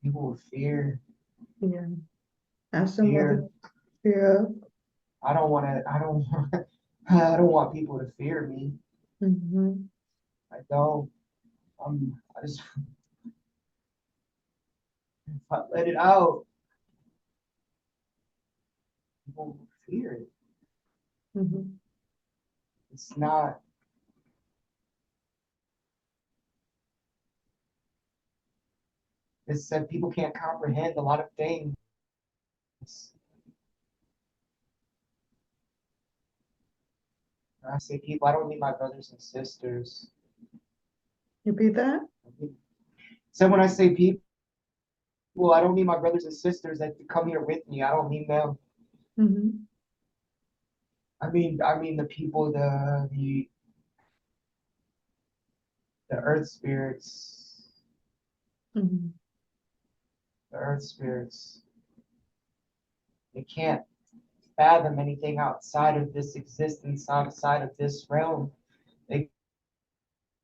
people with fear, Yeah. Ask them what fear. the fear of. I don't want to. I don't. I don't want people to fear me. Mhm. I don't. I just if I let it out. People will fear it. Mhm. It's not. It's said people can't comprehend a lot of things. I say people. I don't need my brothers and sisters. Repeat that. So when I say people, I don't mean my brothers and sisters that come here with me. I don't mean them. Mhm. I mean the people, the earth spirits, Mhm. the earth spirits. They can't fathom anything outside of this existence, outside of this realm. They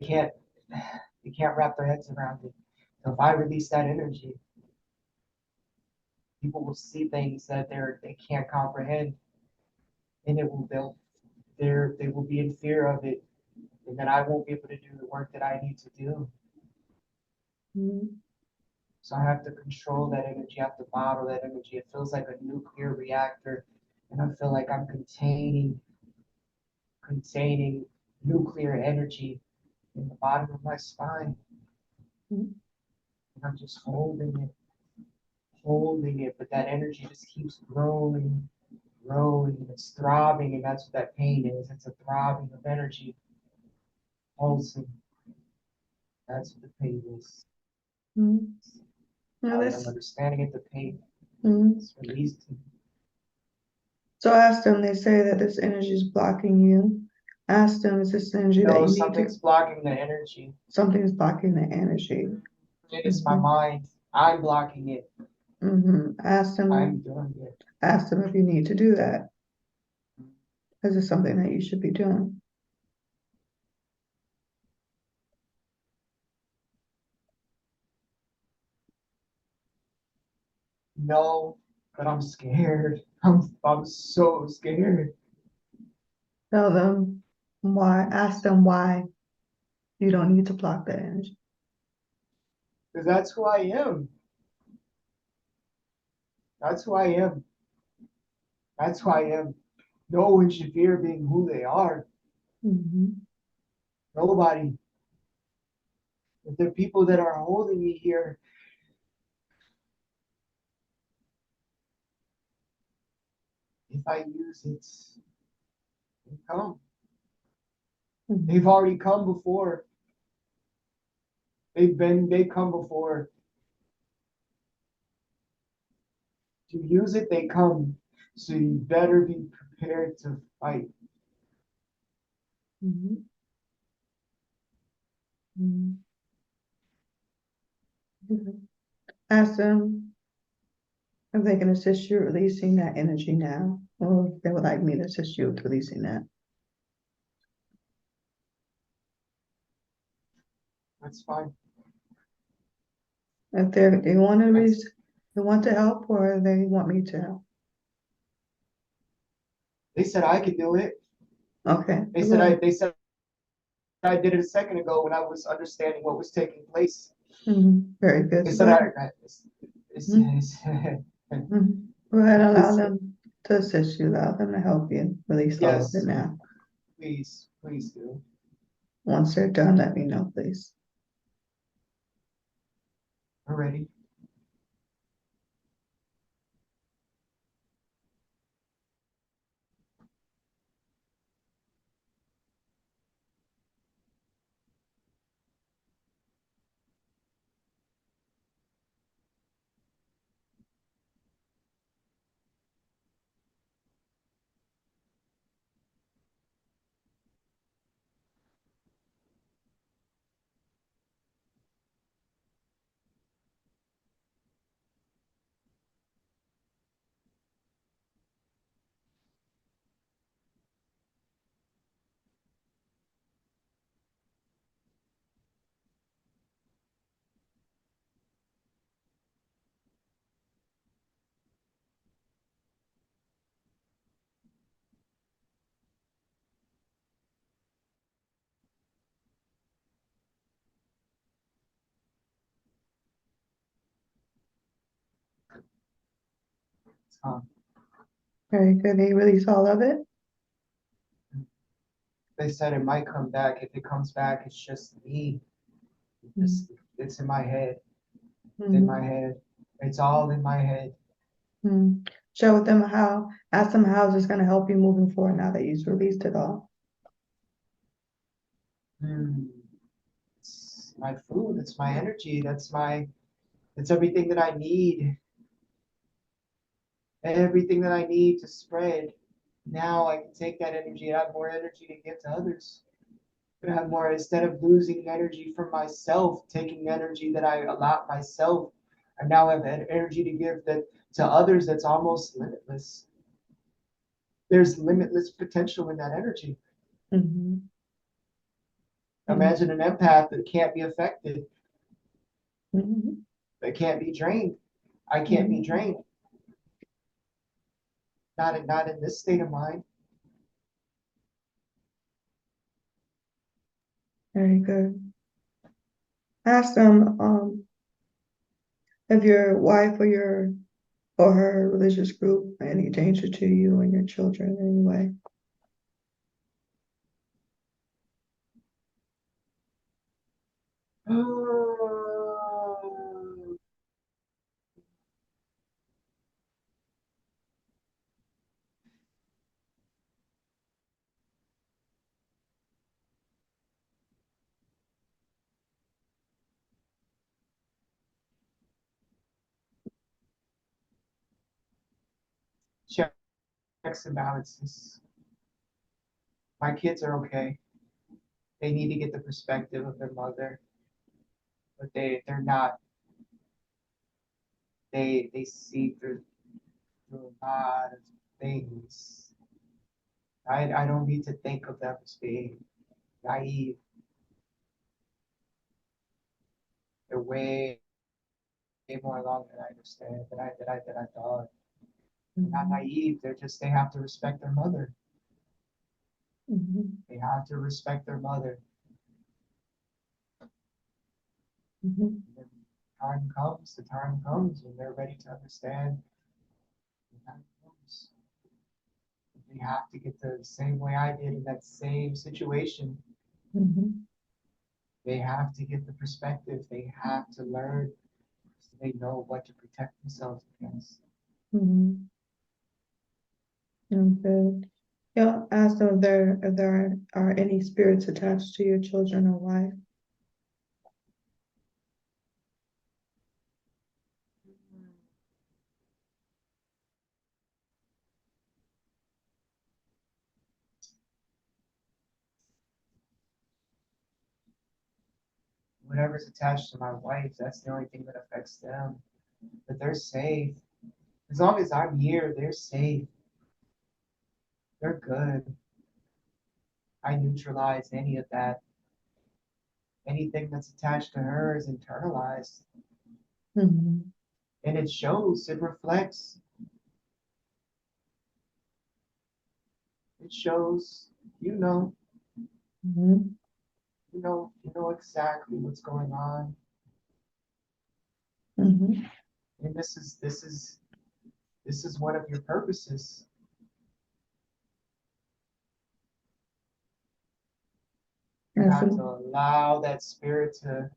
can't, they can't wrap their heads around it. So if I release that energy, people will see things that they can't comprehend, and it will they will be in fear of it, and then I won't be able to do the work that I need to do. Mhm. So I have to control that energy, I have to bottle that energy. It feels like a nuclear reactor, and I feel like I'm containing nuclear energy in the bottom of my spine. Mhm. And I'm just holding it, but that energy just keeps growing, growing, and it's throbbing, and that's what that pain is. It's a throbbing of energy, pulsing. That's what the pain is. Mhm. Now Now that I'm this. understanding it, the pain Mhm. is released. So ask them, they say that this energy is blocking you. Ask them, is this energy that No, you need to, something's blocking the energy. something is blocking the energy. It is my Mhm. mind. I'm blocking it. Mhm. I'm doing it. Ask them if you need to do that. Is it something that you should be doing? No, but I'm scared. I'm so scared. Tell them why, ask them why you don't need to block that energy. Because that's who I am. That's who I am. That's who I am. No one should fear being who they are. Mhm. Nobody. If the people that are holding me here, if I use it, they come. Mhm. They've already come before. They come before. To use it, they come. So you better be prepared to fight. Mhm. Mhm. Mhm. Ask them if they can assist you releasing that energy now, or if they would like me to assist you with releasing that. That's fine. If they want to That's, release, they want to help, or they want me to help. they said I could do it. Okay, They said I well, they said I did it a second ago when I was understanding what was taking place. very good. They So go said ahead. Mhm. it's, Go ahead and allow it's, them to assist you, allow them to help you release all of it yes, now. please do. Once they're done, let me know, please. I'm ready. Um, Very good. They release all of it. they said it might come back. If it comes back, it's just me. Mhm. It's in my head. In my Mhm. head. It's all in my head. Share with them how, ask them how is this going to help you moving forward now that you've released it all. Hmm. It's my food. It's my energy. It's everything that I need. Everything that I need to spread. Now I can take that energy and have more energy to give to others. I have more instead of losing energy from myself, taking energy that I allot myself. I now have energy to give that to others that's almost limitless. There's limitless potential in that energy. Mhm. Mhm. Imagine an empath that can't be affected, Mhm. that can't be drained. I can't be Mhm. drained. Not in this state of mind. Very good. Ask them if your wife or her religious group are any danger to you and your children in any way. Checks and balances. My kids are okay. They need to get the perspective of their mother, but they're not. They see through a lot of things. I don't need to think of them as being naive. They're way more along than I understand than I thought. They're not Mhm. naive. They have to respect their mother. Mhm. They have to respect their mother. Mhm. And then the time comes when they're ready to understand. The time comes. They have to get the same way I did in that same situation. Mhm. They have to get the perspective. They have to learn so they know what to protect themselves against. Mhm. Okay. Yeah, ask them if there are any spirits attached to your children or wife. Whatever's attached to my wife, that's the only thing that affects them. But they're safe. As long as I'm here, they're safe. They're good. I neutralize any of that. Anything that's attached to her is internalized. Mm-hmm. And it shows, it reflects, it shows, you know, Mm-hmm. you know exactly what's going on. Mm-hmm. And this is one of your purposes. You That's have to allow that spirit to,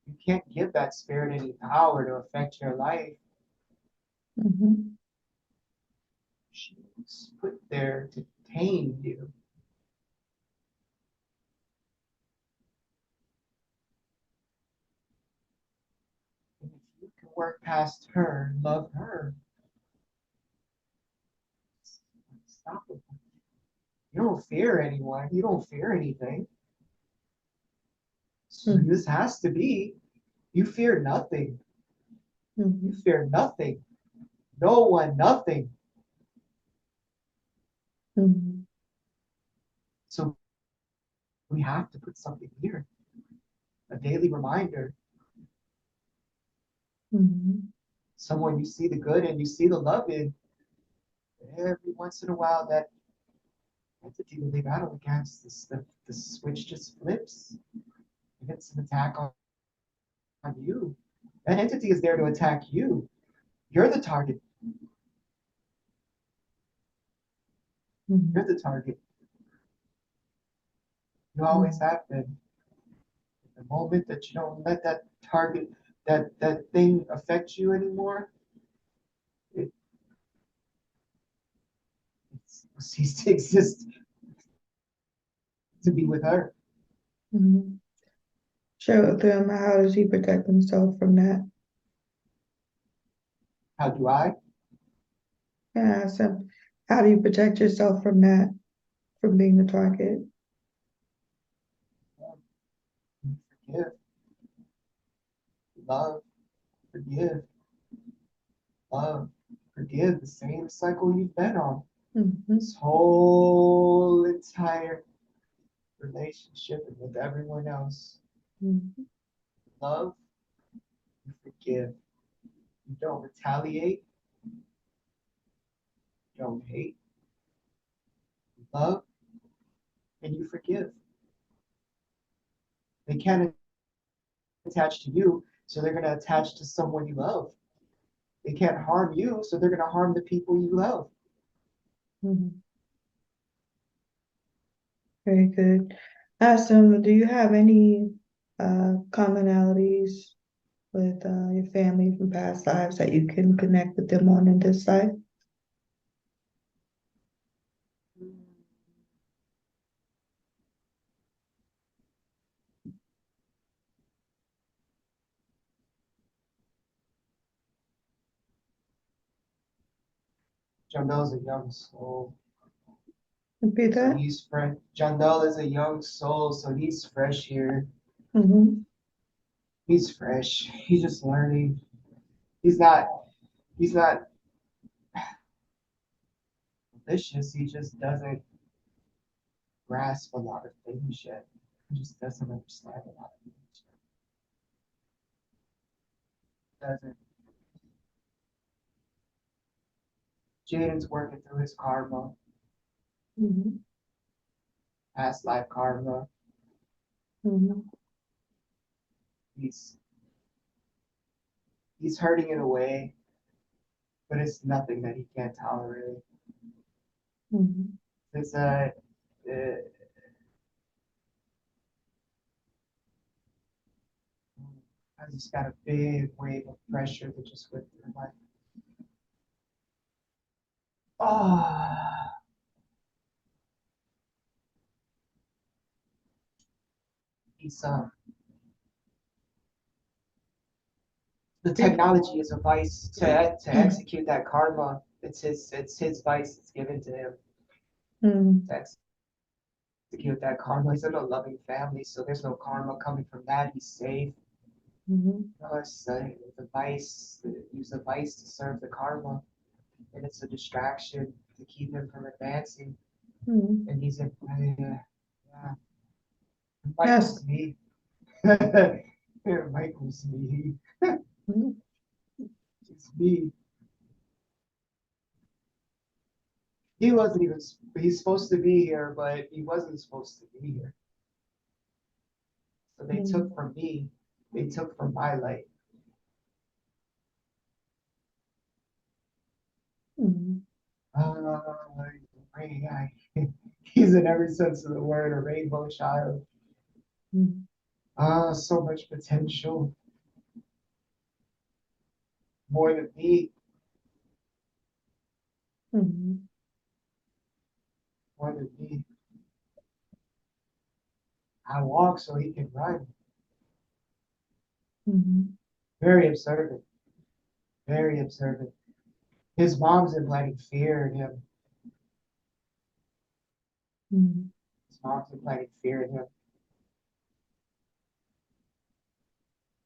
you can't give that spirit any power to affect your life. mm-hmm. She's put there to tame you. And if you can work past her, love her, stop it. You don't fear anyone. You don't fear anything. So Mm-hmm. this has to be, you fear nothing. You Mm-hmm. fear nothing. No one, nothing. Mm-hmm. So we have to put something here, a daily reminder. Mm-hmm. Someone you see the good and you see the love in. Every once in a while, that entity that they battle against, the switch just flips. And it's an attack on you. That entity is there to attack you. You're the target. Mm-hmm. You're the target. You always Mm-hmm. have been. The moment that you don't let that target, that thing affect you anymore, it, it ceases to exist to be with her. Mm-hmm. Share with them how does he protect himself from that? How do I? Yeah, ask them, how do you protect yourself from that, from being the target? Forgive, love, forgive, love, forgive. The same cycle you've been on. Mm-hmm. This whole entire relationship and with everyone else. Mm-hmm. Love, you forgive. You don't retaliate, you don't hate. You love, and you forgive. They can't attach to you, so they're going to attach to someone you love. They can't harm you, so they're going to harm the people you love. Mm-hmm. Very good. Ask them, do you have any commonalities with your family from past lives that you can connect with them on in this life? John Bell's a young soul, Repeat so that. he's fresh. John Bell is a young soul, so he's fresh here. Mm-hmm. He's fresh. He's just learning. He's not. He's not malicious. He just doesn't grasp a lot of things yet. He just doesn't understand a lot of things yet. Doesn't. Jaden's working through his karma, Mm-hmm. past life karma. Mm-hmm. He's he's hurting in a way, but it's nothing that he can't tolerate. Mm-hmm. It's I just got a big wave of pressure that just went through my Oh, he's the technology is a vice to execute that karma. It's his vice. It's given to him Mm, to execute that karma. He's in a loving family, so there's no karma coming from that. He's safe. mhm, No, it's the vice. Use the vice to serve the karma, and it's a distraction to keep him from advancing. mm. And he's in. Yeah, Yes. Michael's me. Yeah, Michael's me. Mhm, It's me. He wasn't even. He's supposed to be here, but he wasn't supposed to be here. So they took mm, from me. They took from my light. mm, Uh, he's in every sense of the word a rainbow child. mm, So much potential, more than me, mm, more than me. I walk so he can run. mm, Very observant, very observant. His mom's implanting fear in him. mm, His mom's implanting fear in him.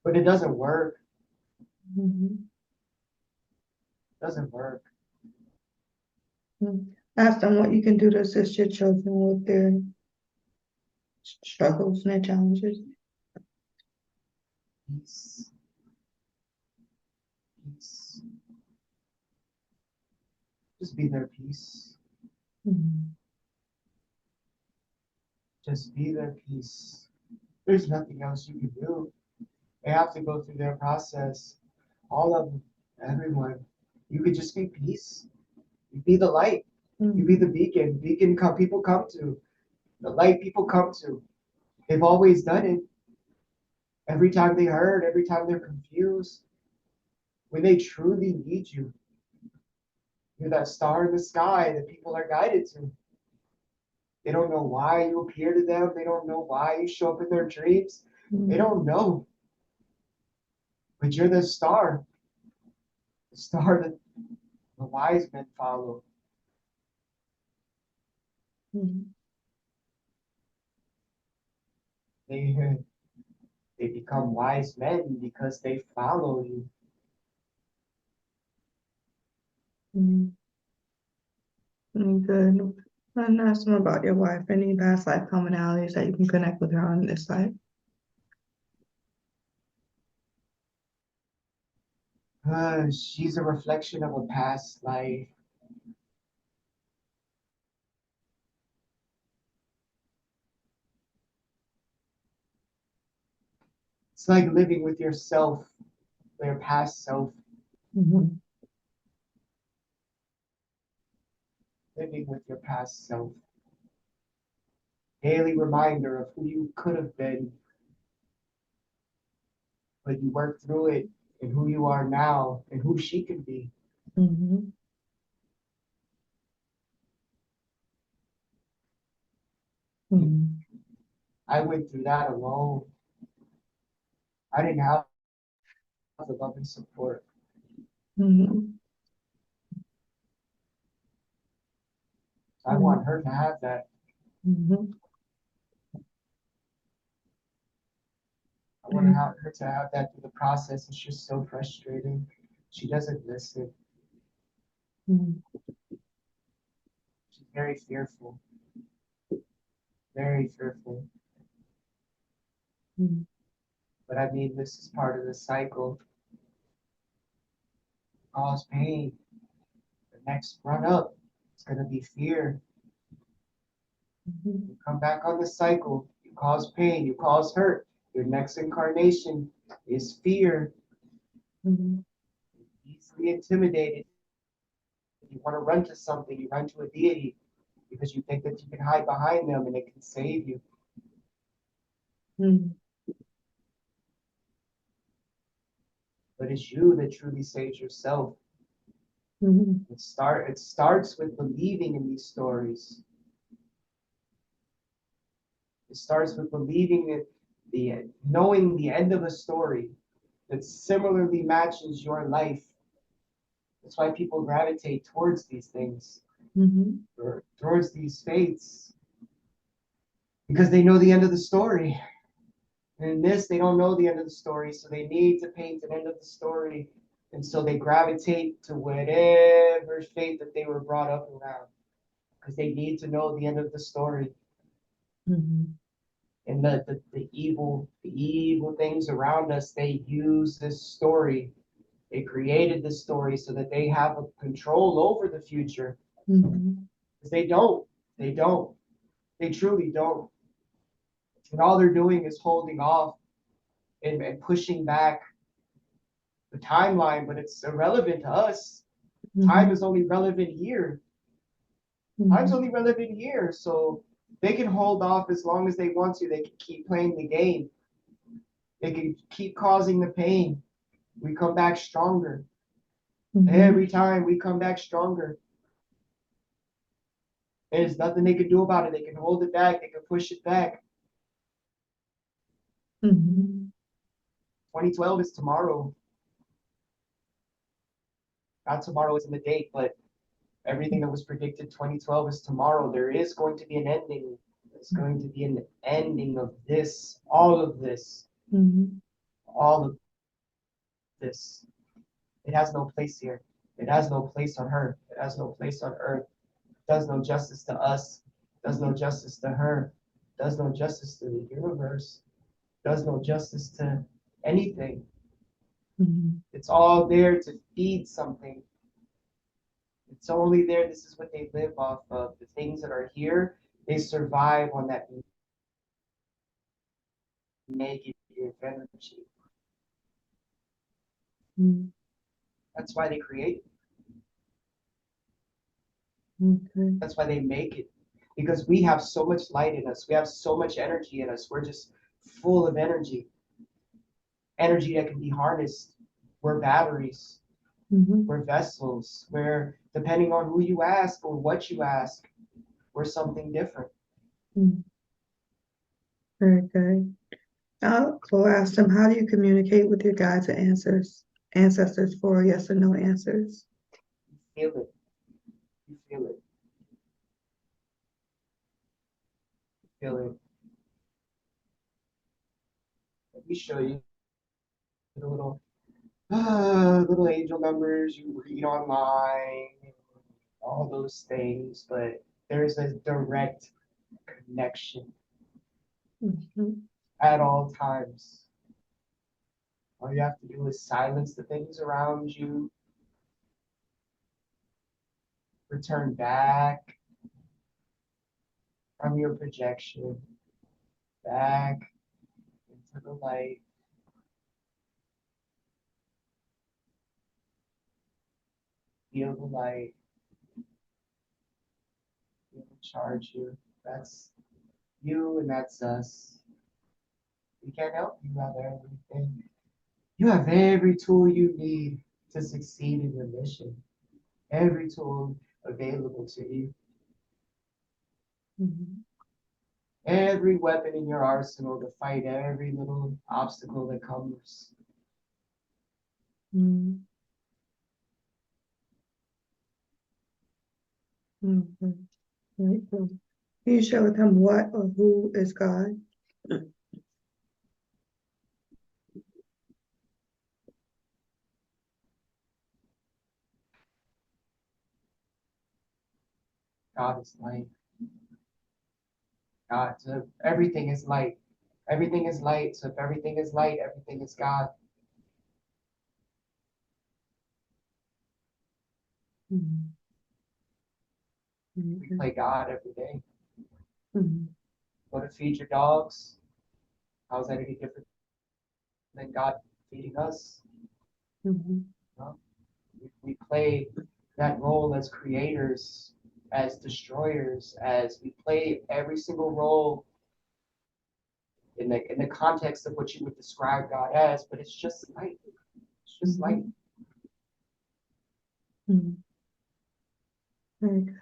But it doesn't work. mhm, It doesn't work. mm. Ask them what you can do to assist your children with their struggles and their challenges. Peace, peace. Just be their peace. Mm, Just be their peace. There's nothing else you can do. They have to go through their process. All of them, everyone. You could just be peace. You be the light. You be the mm, beacon. Beacon come people come to. The light people come to. They've always done it. Every time they hurt, every time they're confused, when they truly need you, you're that star in the sky that people are guided to. They don't know why you appear to them. They don't know why you show up in their dreams. They mm, don't know. But you're the star that the wise men follow. mm, They they become wise men because they follow you. mm. Good. And ask them about your wife. Any past life commonalities that you can connect with her on this life. She's a reflection of a past life. It's like living with yourself, your past self, Mhm, living with your past self. Daily reminder of who you could have been, but you worked through it, and who you are now, and who she can be. mhm, mhm, I went through that alone. I didn't have the love and support. mhm, I want her to have that. mhm, I want mhm, her to have that through the process. It's just so frustrating. She doesn't listen. mhm, She's very fearful, very fearful. mhm, But I mean, this is part of the cycle. Cause pain. The next run up, it's gonna be fear. mhm, You come back on the cycle. You cause pain. You cause hurt. Your next incarnation is fear. mhm, Easily intimidated. You want to run to something. You run to a deity because you think that you can hide behind them and it can save you. mhm, But it's you that truly saves yourself. Mhm. It starts with believing in these stories. It starts with believing in knowing the end of a story that similarly matches your life. That's why people gravitate towards these things Mhm. or towards these faiths because they know the end of the story. And in this, they don't know the end of the story, so they need to paint an end of the story. And so they gravitate to whatever faith that they were brought up around because they need to know the end of the story. Mhm. And the evil things around us, they use this story. They created this story so that they have a control over the future. Mhm. Because they don't. They don't. They truly don't. And all they're doing is holding off and pushing back the timeline, but it's irrelevant to us. Time Mhm. is only relevant here. Time's Mhm. only relevant here. So they can hold off as long as they want to. They can keep playing the game. They can keep causing the pain. We come back stronger. Mhm. Every time we come back stronger. There's nothing they can do about it. They can hold it back. They can push it back. Mhm. 2012 is tomorrow. Not tomorrow isn't the date, but everything that was predicted 2012 is tomorrow. There is going to be an ending. There's going to be an ending of this, Mhm. all of this. It has no place here. It has no place on her. It has no place on earth. It does no justice to us. It does no justice to her. It does no justice to the universe. It does no justice to anything. Mhm. It's all there to feed something. It's only there. This is what they live off of. The things that are here, they survive on that negative energy. Mhm. That's why they create it. Okay. That's why they make it. Because we have so much light in us. We have so much energy in us. We're just full of energy. Energy that can be harnessed. We're batteries. Mhm. We're vessels. We're, depending on who you ask or what you ask, we're something different. Mhm. Very good. So I asked them, how do you communicate with your guides and ancestors for yes or no answers? You feel it. You feel it. You feel it. Let me show you the little angel numbers you read online, all those things, but there's a direct connection Mhm. at all times. All you have to do is silence the things around you, return back from your projection, back into the light, feel the light, feel it charge you. That's you and that's us. We can't help you have everything. You have every tool you need to succeed in your mission. Every tool available to you. Mhm. Every weapon in your arsenal to fight every little obstacle that comes. Mhm. Mhm. Very good. Can you share with them what or who is God? God is light. God, so everything is light. Everything is light. So if everything is light, everything is God. Mhm. We Okay. play God every day. Mhm. Go to feed your dogs. How's that any different than God feeding us? Mhm. No? We play that role as creators, as destroyers, as we play every single role in the context of what you would describe God as, but it's just light. It's just light. Mhm. Mhm. Very good.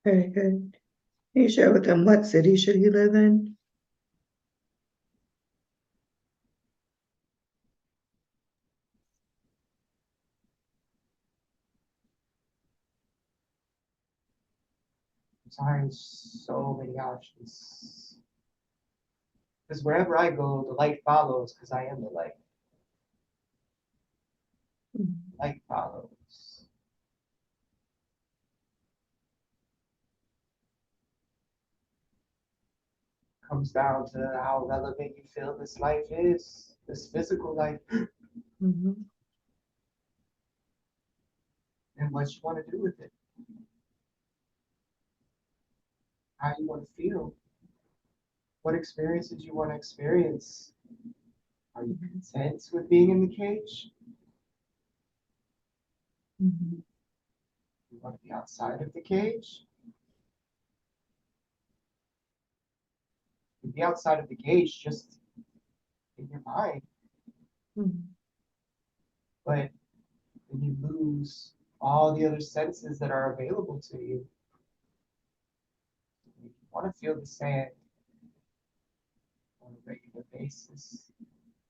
Very good. Can you share with them what city should he live in? Sometimes so many options. Because wherever I go, the light follows because I am the light. Mhm. Light follows. Comes down to how relevant you feel this life is, this physical life, Mhm. and what you want to do with it, how you want to feel, what experiences you want to experience. Are you content with being in the cage? Mhm. You want to be outside of the cage? You be outside of the cage just in your mind, Mhm. but then you lose all the other senses that are available to you. You want to feel the sand on a regular basis.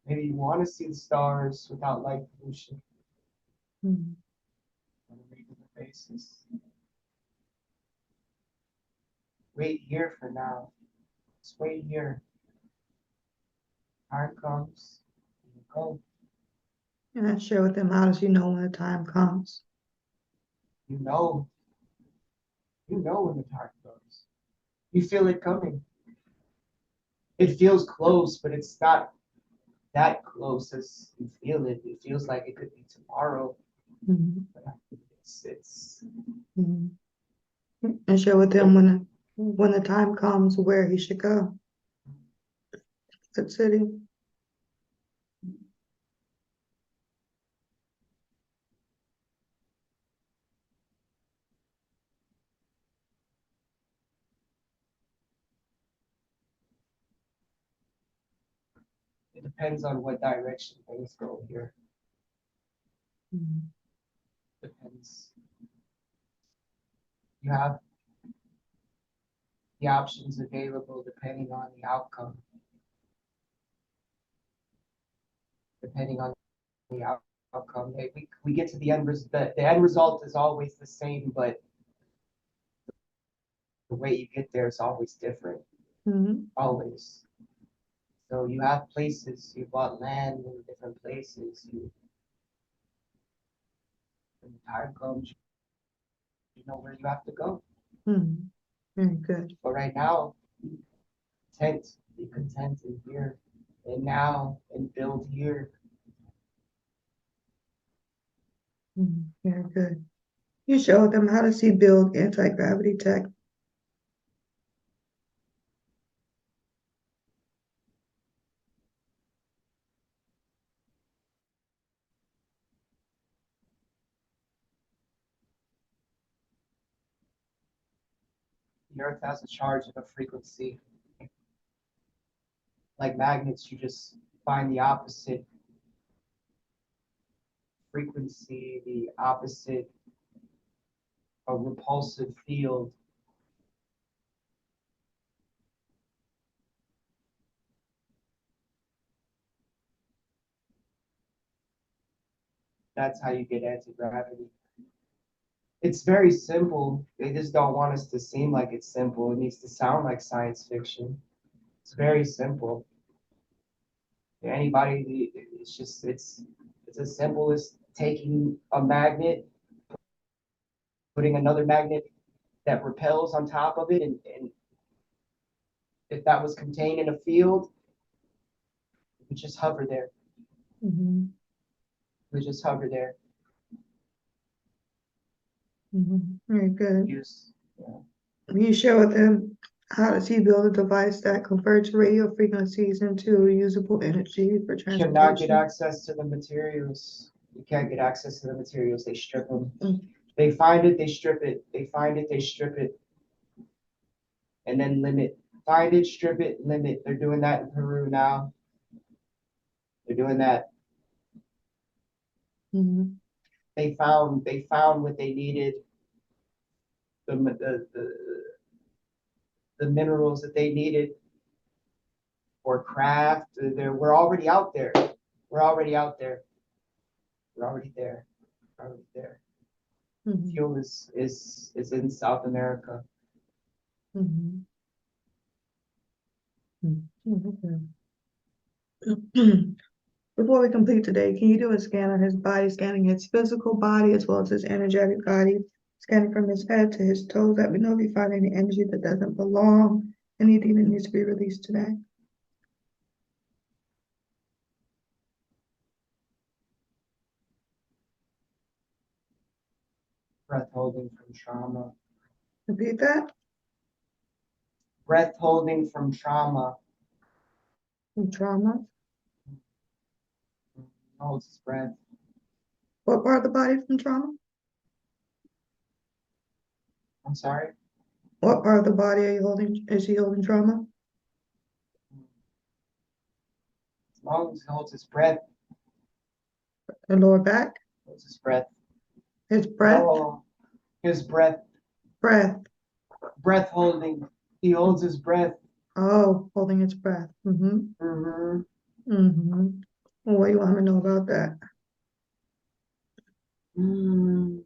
Maybe you want to see the stars without light pollution Mhm. on a regular basis. Wait here for now. Just wait here. Time comes, you go. And I share with them how does he know when the time comes? You know, you know when the time comes. You feel it coming. It feels close, but it's not that close as you feel it. It feels like it could be tomorrow. Mhm. But it's Mhm. And share with them when the time comes where he should go. What city? it depends on what direction things go here. Mhm. Depends. You have the options available depending on the outcome. Depending on the outcome, we get to the end result. The end result is always the same, but the way you get there is always different. Mhm. Always. So you have places, you bought land in different places. When the time comes, you know where you have to go. Mhm. Very good. But right now, be content in here and now and build here. Very good. You show them how does he build anti-gravity tech? The earth has a charge of a frequency. Like magnets, you just find the opposite frequency, the opposite a repulsive field. That's how you get anti-gravity. It's very simple. They just don't want us to seem like it's simple. It needs to sound like science fiction. It's very simple. Anybody, it's as simple as taking a magnet, putting another magnet that repels on top of it, and if that was contained in a field, it would just hover there. Mhm. It would just hover there. Very good. Use, yeah. You share with them how does he build a device that converts radio frequencies into usable energy for Cannot get transportation? access to the materials. You can't get access to the materials. They strip them. Mm. They find it, they strip it. They find it, they strip it, and then limit. Find it, strip it, limit. They're doing that in Peru now. They're doing that. Mhm. They found what they needed. the minerals that they needed for craft. We're already out there. We're already out there. We're already there. We're already there. Mhm. Fuel is in South America. Mhm. Mhm. Before we complete today, can you do a scan of his body, scanning his physical body as well as his energetic body, scanning from his head to his toes? Let me know if you find any energy that doesn't belong, anything that needs to be released today. Breath holding from trauma. Repeat that. Breath holding from trauma. From trauma. Holds his breath. What part of the body from trauma? I'm sorry. What part of the body are you holding? Is he holding trauma? As long as he holds his breath. The lower back? Holds his breath. His breath? Oh, his breath. Breath. Breath holding. He holds his breath. Oh, holding his breath. Mm-hmm. Mm-hmm. Mm-hmm. Well, what do you want me to know about that? Mm.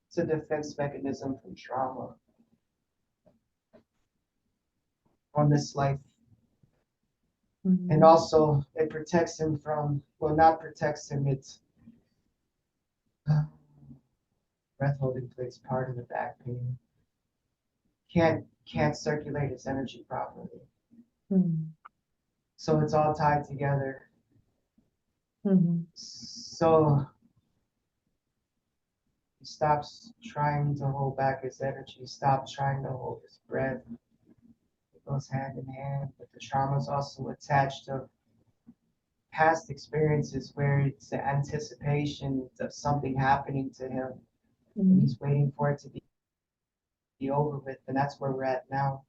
It's a defense mechanism from trauma on this life. Mm-hmm. And also it protects him from, well, not protects him, it's breath holding plays part of the back pain. Can't circulate his energy properly. Mm-hmm. So it's all tied together. Mm-hmm. So he stops trying to hold back his energy, stops trying to hold his breath. It goes hand in hand, but the trauma is also attached to past experiences where it's the anticipation of something happening to him and Mm-hmm. he's waiting for it to be over with, and that's where we're at now.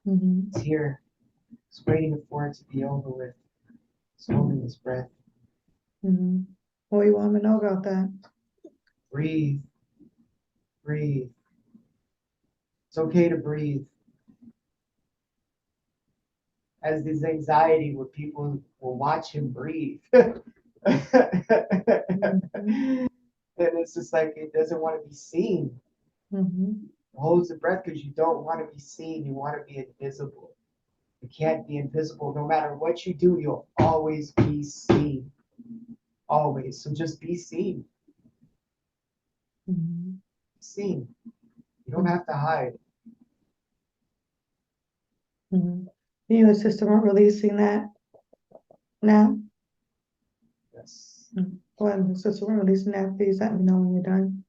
Mm-hmm. He's here. He's waiting for it to be over with. He's holding his breath. Mm-hmm. What do you want me to know about that? Breathe. Breathe. It's okay to breathe. As this anxiety where people will watch him breathe. Mm-hmm. And it's just like it doesn't want to be seen. Mm-hmm. It holds the breath because you don't want to be seen. You want to be invisible. You can't be invisible. No matter what you do, you'll always be seen. Always. So just be seen. Mm-hmm. Seen. You don't have to hide. Mm-hmm. You assist him on releasing that now? Yes. Mm-hmm. Go ahead and assist him on releasing that, please. Let me know when you're done.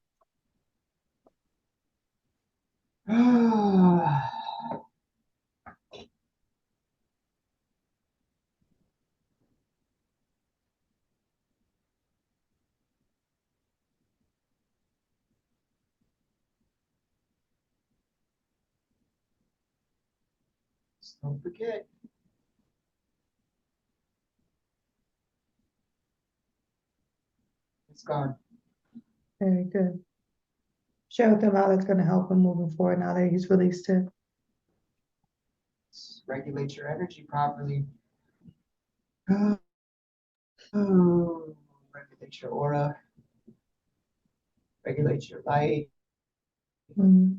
Just don't forget. It's gone. Very good. Share with him how that's going to help him moving forward now that he's released it. Just regulate your energy properly. Regulate your aura. Regulate your light. Mm-hmm.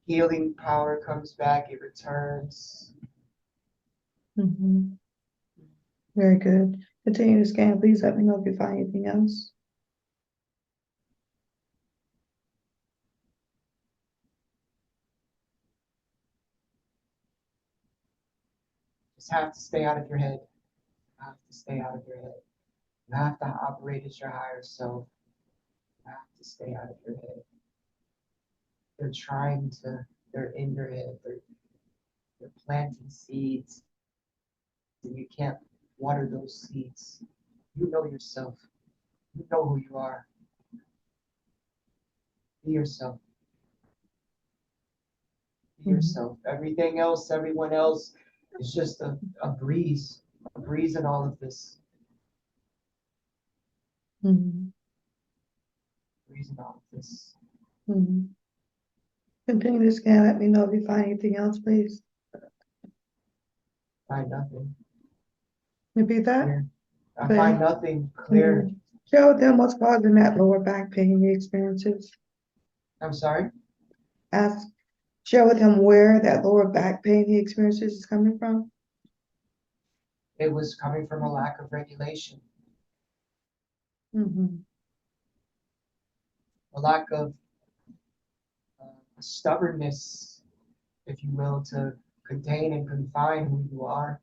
Healing power comes back. It returns. Mm-hmm. Very good. Continue to scan. Please let me know if you find anything else. Just have to stay out of your head. You have to stay out of your head. You have to operate as your higher self. You have to stay out of your head. They're trying to, they're in your head. They're planting seeds, and you can't water those seeds. You know yourself. You know who you are. Be yourself. Be Mm-hmm. yourself. Everything else, everyone else is just a breeze. a breeze in all of this. Mhm. Breeze in all of this. Mhm. Continue to scan. Let me know if you find anything else, please. Find nothing Repeat that. clear. I Clear. find nothing clear. Mhm. Share with them what's causing that lower back pain he experiences. I'm sorry. Ask, share with him where that lower back pain he experiences is coming from. It was coming from a lack of regulation, Mm-hmm. a lack of stubbornness, if you will, to contain and confine who you are.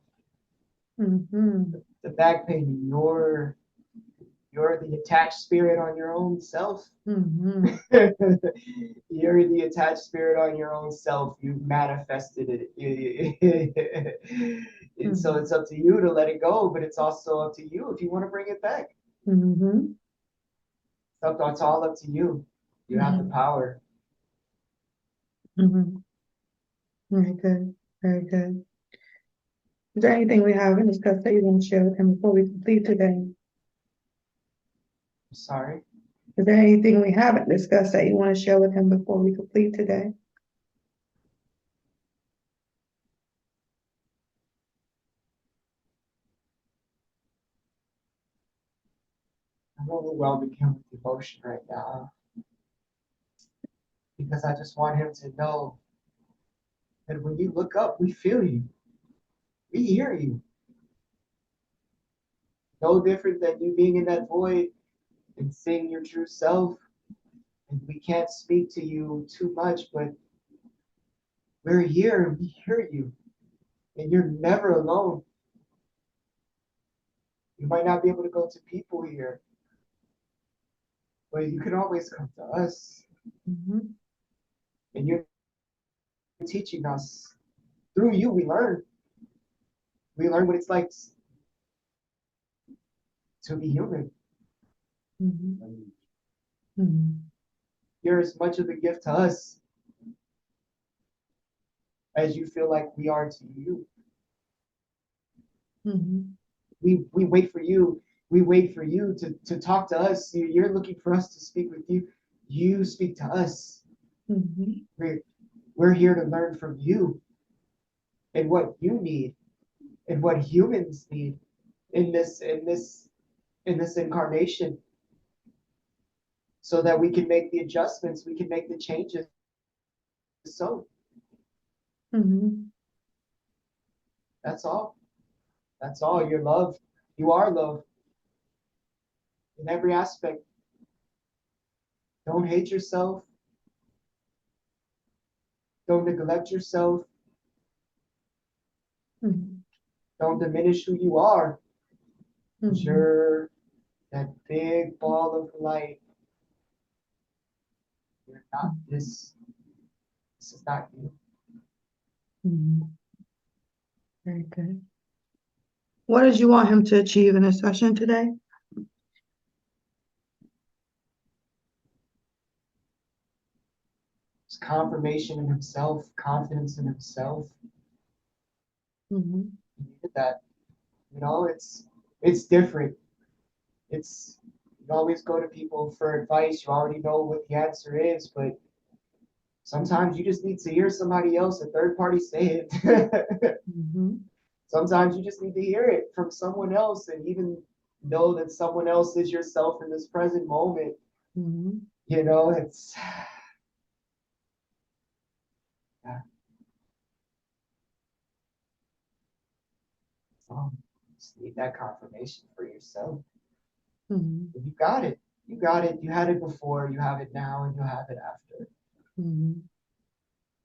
Mm-hmm. The back pain, you're the attached spirit on your own self. Mm-hmm. You're the attached spirit on your own self. You manifested it. And so it's up to you to let it go, but it's also up to you if you want to bring it back. Mm-hmm. It's all up to you. You have the power. Mm-hmm. Very good. Very good. Is there anything we haven't discussed that you want to share with him before we complete today? Sorry. Is there anything we haven't discussed that you want to share with him before we complete today? I'm overwhelmed again with emotion right now because I just want him to know that when you look up, we feel you, we hear you. No different than you being in that void and seeing your true self. And we can't speak to you too much, but we're here and we hear you. And you're never alone. You might not be able to go to people here, but you can always come to us. Mm-hmm. And you're teaching us. Through you, we learn. We learn what it's like to be human. Mm-hmm. Mm-hmm. You're as much of a gift to us as you feel like we are to you. Mm-hmm. We wait for you. We wait for you to talk to us. You're looking for us to speak with you. You speak to us. Mm-hmm. We're here to learn from you and what you need and what humans need in this incarnation so that we can make the adjustments, we can make the changes. So Mm-hmm. that's all. That's all. You're love. You are love in every aspect. Don't hate yourself. Don't neglect yourself. Mm-hmm. Don't diminish who you are. Because Mm-hmm. you're that big ball of light. You're not this. This is not you. Mm-hmm. Very good. What did you want him to achieve in a session today? It's confirmation in himself, confidence in himself. Mm-hmm. He needed that. It's different. It's you always go to people for advice. You already know what the answer is, but sometimes you just need to hear somebody else, a third party, say it. Mm-hmm. Sometimes you just need to hear it from someone else and even know that someone else is yourself in this present moment. Mm-hmm. It's yeah, so just need that confirmation for yourself. Mm-hmm. You got it. You got it. You had it before, you have it now, and you'll have it after. Mm-hmm.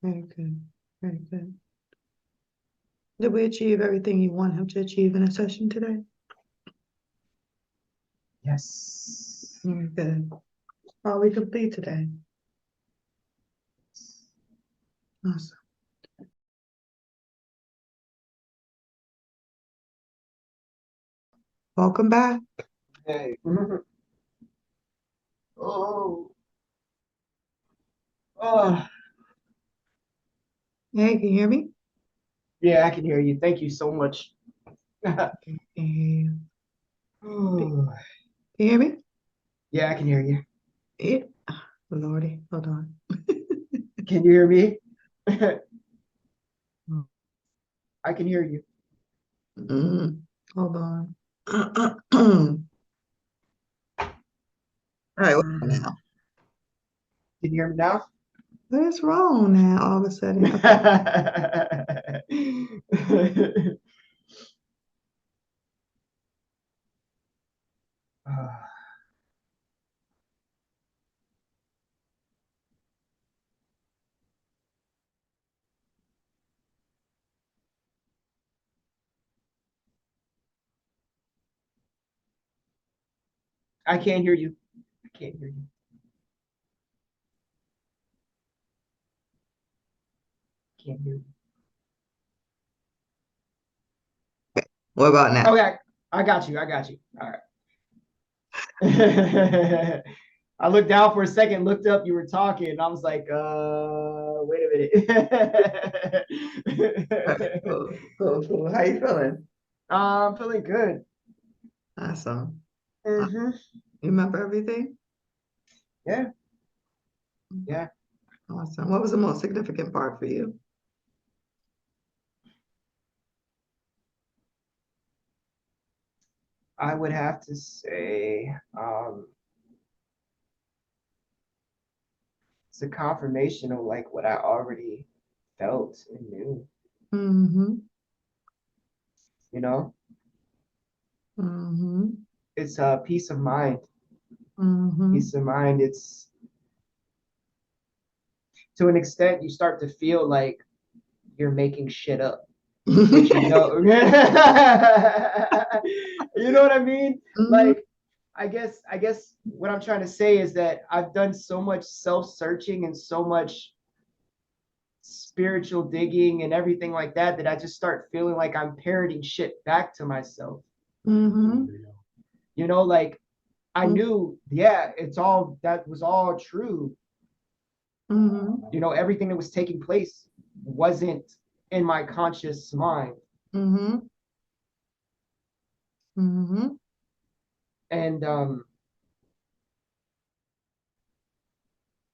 Very good. Very good. Did we achieve everything you want him to achieve in a session today? Yes. Very good. Are we complete today? Awesome. Welcome back. Hey. Oh. Oh. Hey, can you hear me? Yeah, I can hear you. Thank you so much. And Oh, can you hear me? yeah, I can hear you. Yeah. Lordy, hold on. Can you hear me? I can hear you. Hold on. All right, what's wrong Can now? you hear me now? What is wrong now? All of a sudden, okay. I can't hear you. I can't hear you. Can't hear you. What about now? Okay, I got you. I got you. All right. I looked down for a second, looked up, you were talking, and I was like, wait a All right, minute. cool, cool, cool. How you feeling? I'm feeling good. Awesome. Hmm. You remember everything? Yeah, yeah. Awesome. What was the most significant part for you? I would have to say it's a confirmation of like what I already felt and knew, Mm-hmm. you know? Mm-hmm. It's a peace of mind. Mm-hmm. Peace of mind. It's to an extent you start to feel like you're making shit up, but you know, you know what I mean? Mm-hmm. Like, I guess what I'm trying to say is that I've done so much self-searching and so much spiritual digging and everything like that that I just start feeling like I'm parroting shit back to myself. Mm-hmm. You know, like I knew, yeah, it's all that was all true. Mm-hmm. You know, everything that was taking place wasn't in my conscious mind. Mm-hmm. Mm-hmm. And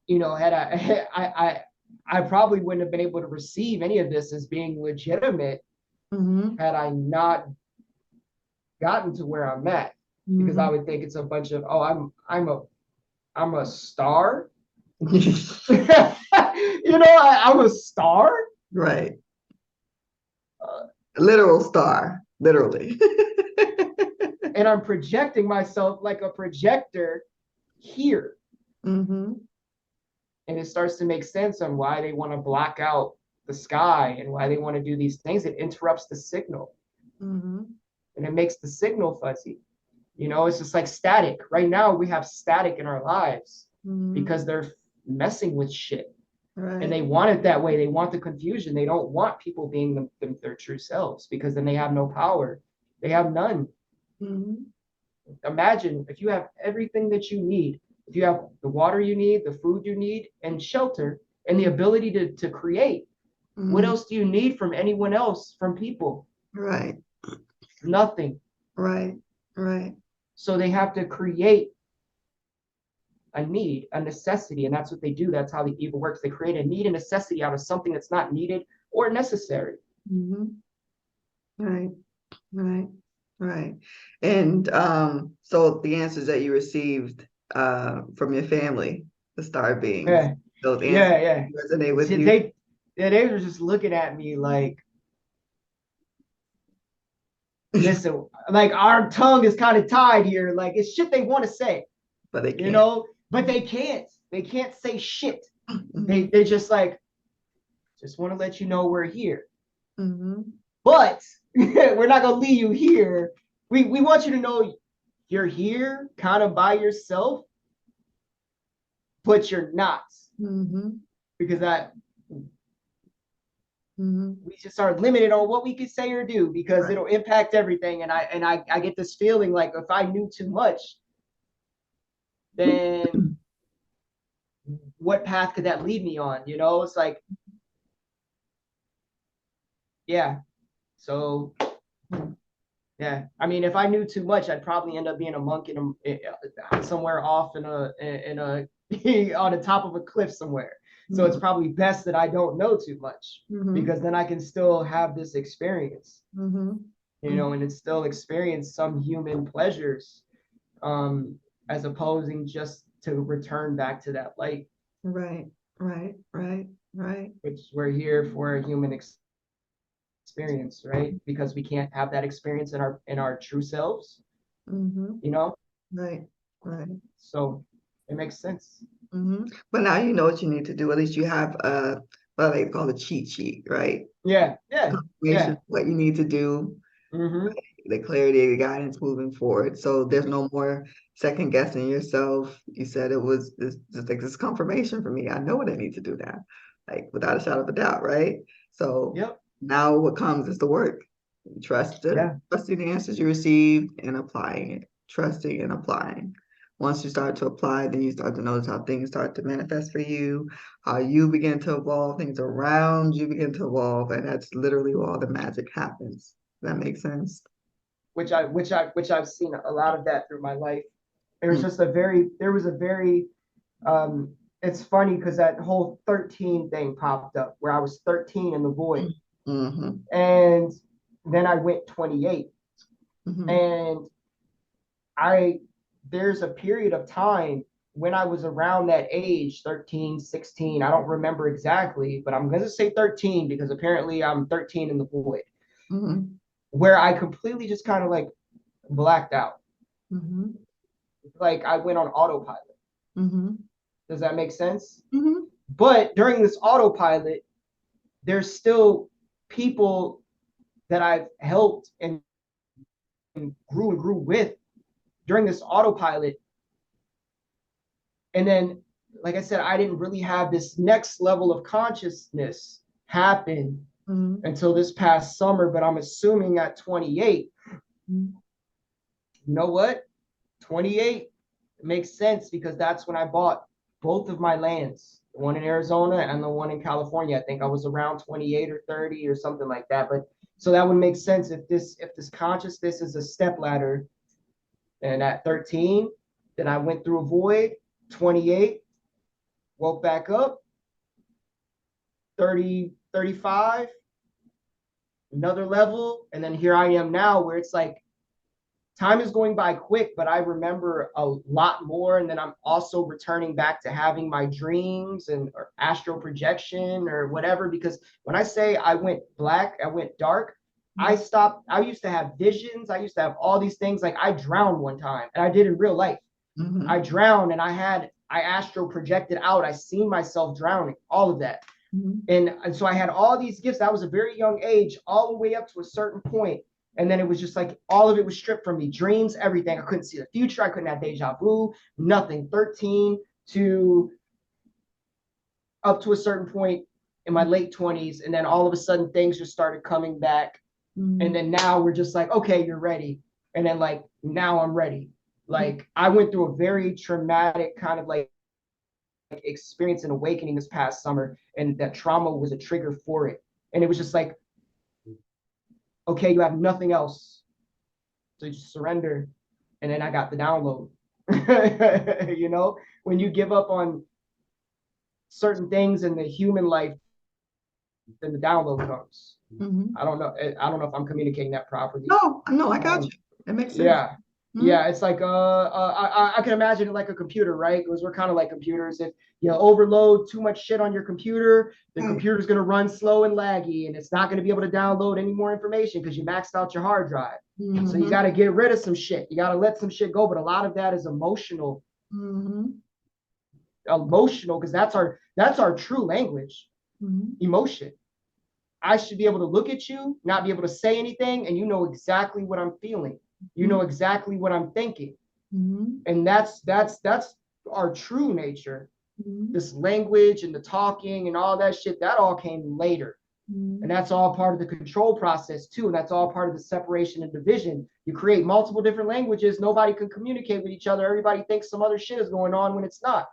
you know, had I I probably wouldn't have been able to receive any of this as being legitimate Mm-hmm. had I not gotten to where I'm at. Because I Mm-hmm. would think it's a bunch of, oh, I'm a star. I'm a star. Right. Uh, Literal star, literally. and I'm projecting myself like a projector here. Mm-hmm. And it starts to make sense on why they want to block out the sky and why they want to do these things. It interrupts the signal Mm-hmm. and it makes the signal fuzzy. You know, it's just like static. Right now, we have static in our lives Mm-hmm. because they're messing with shit and Right. they want it that way. They want the confusion. They don't want people being their true selves because then they have no power. They have none. Mm-hmm. Imagine if you have everything that you need, if you have the water you need, the food you need, and shelter, and the ability to create. What Mm-hmm. else do you need from anyone else, from people? Right. Nothing. Right. Right. So they have to create a need, a necessity, and that's what they do. That's how the evil works. They create a need and necessity out of something that's not needed or necessary. Mm-hmm. Right. Right. Right. And so the answers that you received from your family, the star beings, Yeah, those answers yeah, yeah. resonate with See, you, they were just looking at me like, listen, like our tongue is kind of tied here. Like it's shit they want to say, but they you can't. know, but they can't. They can't say shit. Mm-hmm. They're just like, just want to let you know we're here. Mm-hmm. But we're not gonna leave you here. We want you to know you're here kind of by yourself, but you're not. Mm-hmm. Because that Mm-hmm. we just are limited on what we can say or do because Right. it'll impact everything. And I get this feeling like if I knew too much, then what path could that lead me on? You know, it's like, yeah. So Yeah, I mean, if I knew too much, I'd probably end up being a monk somewhere off on the top of a cliff somewhere. So it's Mhm. probably best that I don't know too much, Mhm. because then I can still have this experience, Mhm. and it's still experience some human pleasures, um, as opposing just to return back to that light, Right, right, right, right. which we're here for a human experience, right? Because we can't have that experience in our true selves, Mhm. you know. Right, right. So it makes sense. But now you know what you need to do. At least you have what they call a cheat sheet, right? Yeah, yeah, Confirmation yeah. of what you need to do, Mm-hmm. the clarity, the guidance moving forward. So there's no more second guessing yourself. You said it was just like this confirmation for me. I know what I need to do now, like without a shadow of a doubt, right? So Yep. now what comes is the work. Yeah. Trusting the answers you received and applying it. Trusting and applying. Once you start to apply, then you start to notice how things start to manifest for you, how you begin to evolve, things around you begin to evolve, and that's literally where all the magic happens. Does that make sense? Which I've seen a lot of that through my life. Mm, There was a very um it's funny because that whole 13 thing popped up where I was 13 in the void, mhm, and then I went 28, mhm, and I there's a period of time when I was around that age, 13, 16, I don't remember exactly, but I'm going to say 13 because apparently I'm 13 in the void, mhm, where I completely just kind of like blacked out. mhm, Like I went on autopilot. mhm, Does that make sense? mhm, But during this autopilot, there's still people that I've helped and grew with during this autopilot. And then, like I said, I didn't really have this next level of consciousness happen mhm, until this past summer. But I'm assuming at 28, mhm, you know what? 28, it makes sense because that's when I bought both of my lands, the one in Arizona and the one in California. I think I was around 28 or 30 or something like that. But so that would make sense if this consciousness is a step ladder, and at 13, then I went through a void, 28, woke back up, 30, 35, another level, and then here I am now where it's like time is going by quick, but I remember a lot more. And then I'm also returning back to having my dreams and or astral projection or whatever. Because when I say I went black, I went dark, I stopped. I used to have visions. I used to have all these things. Like I drowned one time, and I did in real life. I mhm, drowned, and I astral projected out. I seen myself drowning, all of that. mhm, And so I had all these gifts. That was a very young age, all the way up to a certain point. And then it was just like all of it was stripped from me. Dreams, everything. I couldn't see the future. I couldn't have deja vu, nothing. 13 to up to a certain point in my late 20s. And then all of a sudden things just started coming back. And mhm, then now we're just like, okay, you're ready. And then like now I'm ready. Like I went through a very traumatic kind of like experience and awakening this past summer, and that trauma was a trigger for it. And it was just like, okay, you have nothing else, so just surrender. And then I got the download. When you give up on certain things in the human life, then the download comes. mhm. I don't know if I'm communicating that properly. No, no, I got um, you. It makes sense. Yeah. Mhm. Yeah, it's like I can imagine it like a computer, right? Because we're kind of like computers. If you overload too much shit on your computer, the Right. computer's gonna run slow and laggy, and it's not gonna be able to download any more information because you maxed out your hard drive. So you Mhm, got to get rid of some shit. You got to let some shit go. But a lot of that is mhm, emotional, because that's our true language, mhm, emotion. I should be able to look at you, not be able to say anything, and you know exactly what I'm feeling. You mhm, know exactly what I'm thinking. mhm, And that's our true nature. mhm, This language and the talking and all that shit, that all came later. And mhm, that's all part of the control process too. And that's all part of the separation and division. You create multiple different languages, nobody can communicate with each other. Everybody thinks some other shit is going on when it's not.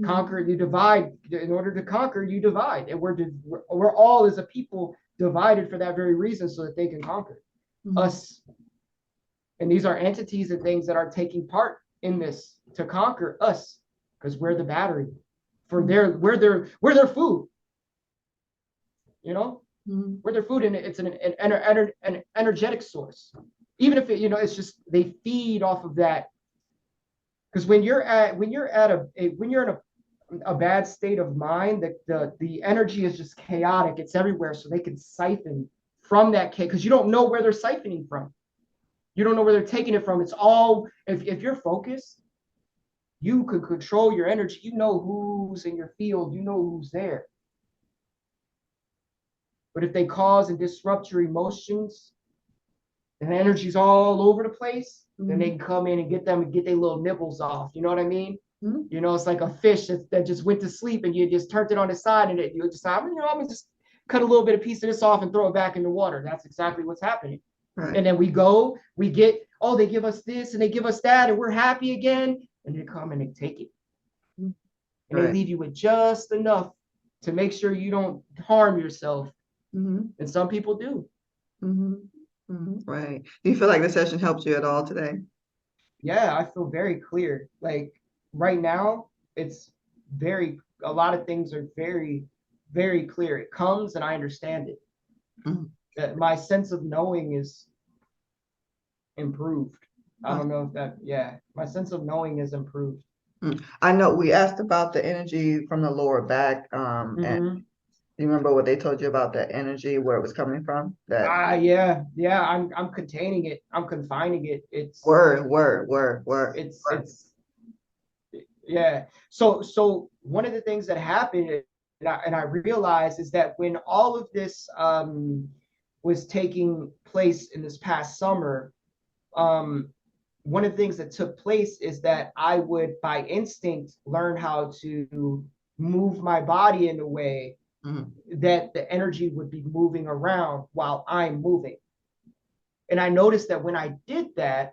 Conquer, mhm, you divide. In order to conquer, you divide. And we're all as a people divided for that very reason, so that they can conquer mhm, us. And these are entities and things that are taking part in this to conquer us, because we're the battery for we're their food. You know, we're their food, and it's an energetic source. Even if it's just they feed off of that. Because when you're in a bad state of mind, the energy is just chaotic. It's everywhere, so they can siphon from that because you don't know where they're siphoning from. You don't know where they're taking it from. It's all if you're focused, you could control your energy. You know who's in your field. You know who's there. But if they cause and disrupt your emotions, and the energy's all over the place, then they can come in and get their little nibbles off. You know what I mean? It's like a fish that just went to sleep, and you just turned it on its side, and you decide, I'm gonna just cut a little bit of piece of this off and throw it back in the water. That's exactly what's happening. Right. And then we get, they give us this and they give us that, and we're happy again, and they come and they take it. And they leave you with just enough to make sure you don't harm yourself. And some people do. Right. Do you feel like the session helped you at all today? Yeah, I feel very clear. Like right now, a lot of things are very, very clear. It comes and I understand it. That my sense of knowing is improved. I don't know if my sense of knowing is improved. I know we asked about the energy from the lower back, and you remember what they told you about that energy, where it was coming from? Yeah. I'm containing it. I'm confining it. It's word. It's yeah. So one of the things that happened, and I realized, is that when all of this was taking place in this past summer, one of the things that took place is that I would, by instinct, learn how to move my body in a way that the energy would be moving around while I'm moving. And I noticed that when I did that,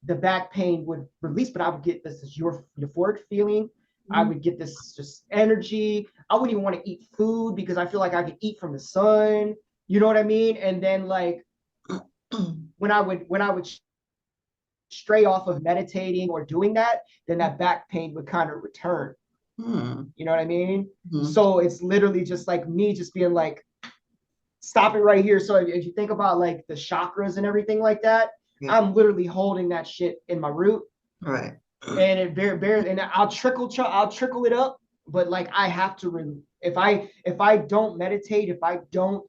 the back pain would release, but I would get this euphoric feeling. I would get this just energy. I wouldn't even want to eat food because I feel like I could eat from the sun. You know what I mean? And then like when I would stray off of meditating or doing that, then that back pain would kind of return. You know what I mean? So it's literally just like me just being like, stop it right here. So if you think about like the chakras and everything like that, I'm literally holding that shit in my root. Right. And it very and I'll trickle it up, but like I have to if I don't meditate, if I don't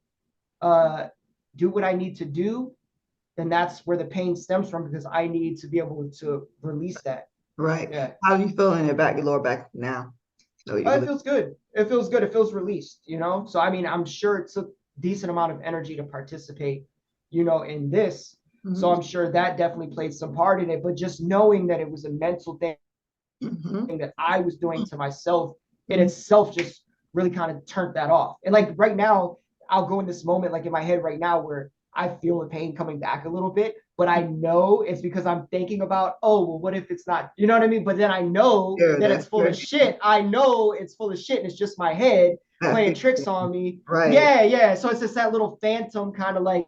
do what I need to do, then that's where the pain stems from, because I need to be able to release that. Right. Yeah. How do you feel in your lower back now? It feels good. It feels good. It feels released, So I mean, I'm sure it took a decent amount of energy to participate, in this. So I'm sure that definitely played some part in it. But just knowing that it was a mental thing that I was doing to myself in itself just really kind of turned that off. And like right now, I'll go in this moment, like in my head right now, where I feel the pain coming back a little bit, but I know it's because I'm thinking about, what if it's not, you know what I mean? But then I know that it's full of shit. I know it's full of shit, and it's just my head playing tricks on me. Right. Yeah. So it's just that little phantom kind of like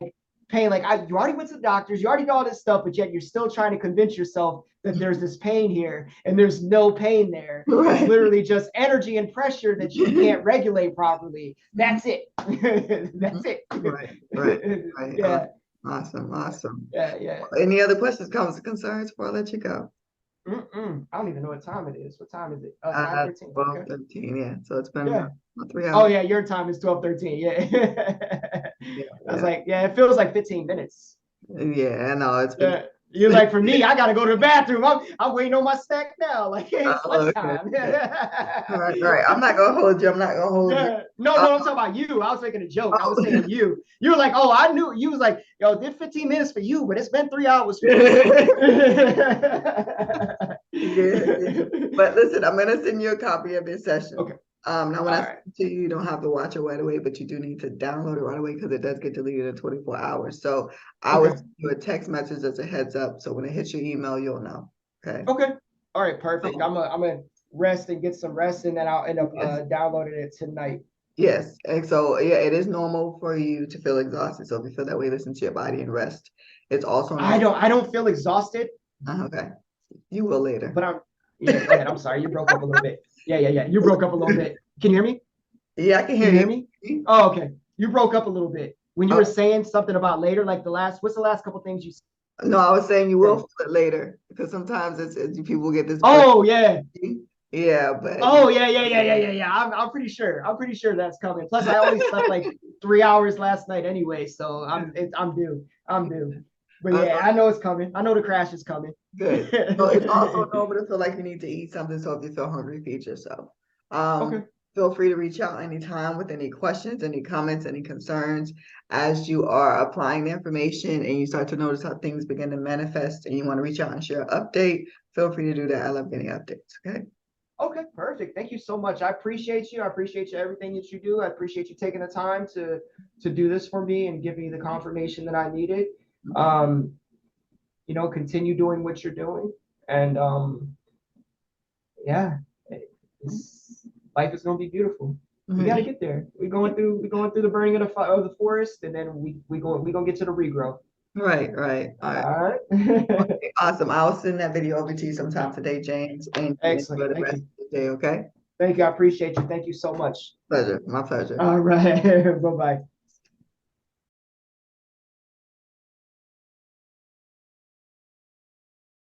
pain. Like you already went to the doctors, you already know all this stuff, but yet you're still trying to convince yourself that there's this pain here, and there's no pain there. Right. It's literally just energy and pressure that you can't regulate properly. That's it. That's it. Right. Yeah. Awesome. Yeah. Any other questions, comments, or concerns before I let you go? I don't even know what time it is. What time is it? 9:13. 12:13. Yeah. So it's been 3 hours. Oh yeah, your time is 12:13. Yeah. I was like, it feels like 15 minutes. Yeah, I know. It's been. You're like, for me, I gotta go to the bathroom. I'm waiting on my snack now. Like, hey, it's lunchtime. Right. I'm not gonna hold you. No, I'm talking about you. I was making a joke. I was saying you. You were like, I knew. You was like, yo, did 15 minutes for you, but it's been 3 hours for you. Yeah. But listen, I'm gonna send you a copy of this session. Okay. Now when I send it to you, you don't have to watch it right away, but you do need to download it right away because it does get deleted in 24 hours. So I will send you a text message as a heads up. So when it hits your email, you'll know. Okay. All right, perfect. I'm gonna rest and get some rest, and then I'll end up downloading it tonight. Yes. And so it is normal for you to feel exhausted. So if you feel that way, listen to your body and rest. It's also I known. don't feel exhausted, Okay, you will later. but yeah, go ahead. I'm sorry, you broke up a little bit. Yeah. You broke up a little bit. Can you hear me? Yeah, I can Can hear you hear you. me? Oh, okay. You broke up a little bit. When you were Oh, saying something about later, like what's the last couple things you no, I was saying you will said? feel it later because sometimes people get this break. Oh, yeah. Yeah, but Oh, yeah. I'm pretty sure. I'm pretty sure that's coming. Plus, I only slept like 3 hours last night anyway, so I'm due. I'm due. But uh, yeah, I know it's coming. I know the crash is coming. good. So it's also normal to feel like you need to eat something. So if you feel hungry, feed yourself. Okay. Feel free to reach out anytime with any questions, any comments, any concerns as you are applying the information and you start to notice how things begin to manifest and you want to reach out and share an update. Feel free to do that. I love getting updates. Okay. Okay, perfect. Thank you so much. I appreciate you. I appreciate you everything that you do. I appreciate you taking the time to do this for me and give me the confirmation that I needed. Um, continue doing what you're doing. And yeah, life is gonna be beautiful. We gotta Mhm. get there. We're going through the burning of the forest, and then we gonna get to the regrowth. Right, right. All right. All right. Awesome. I'll send that video over to you sometime today, James, and you enjoy Excellent. the Thank rest you. of the day, okay? Thank you. I appreciate you. Thank you so much. Pleasure. My pleasure. All right. Bye bye.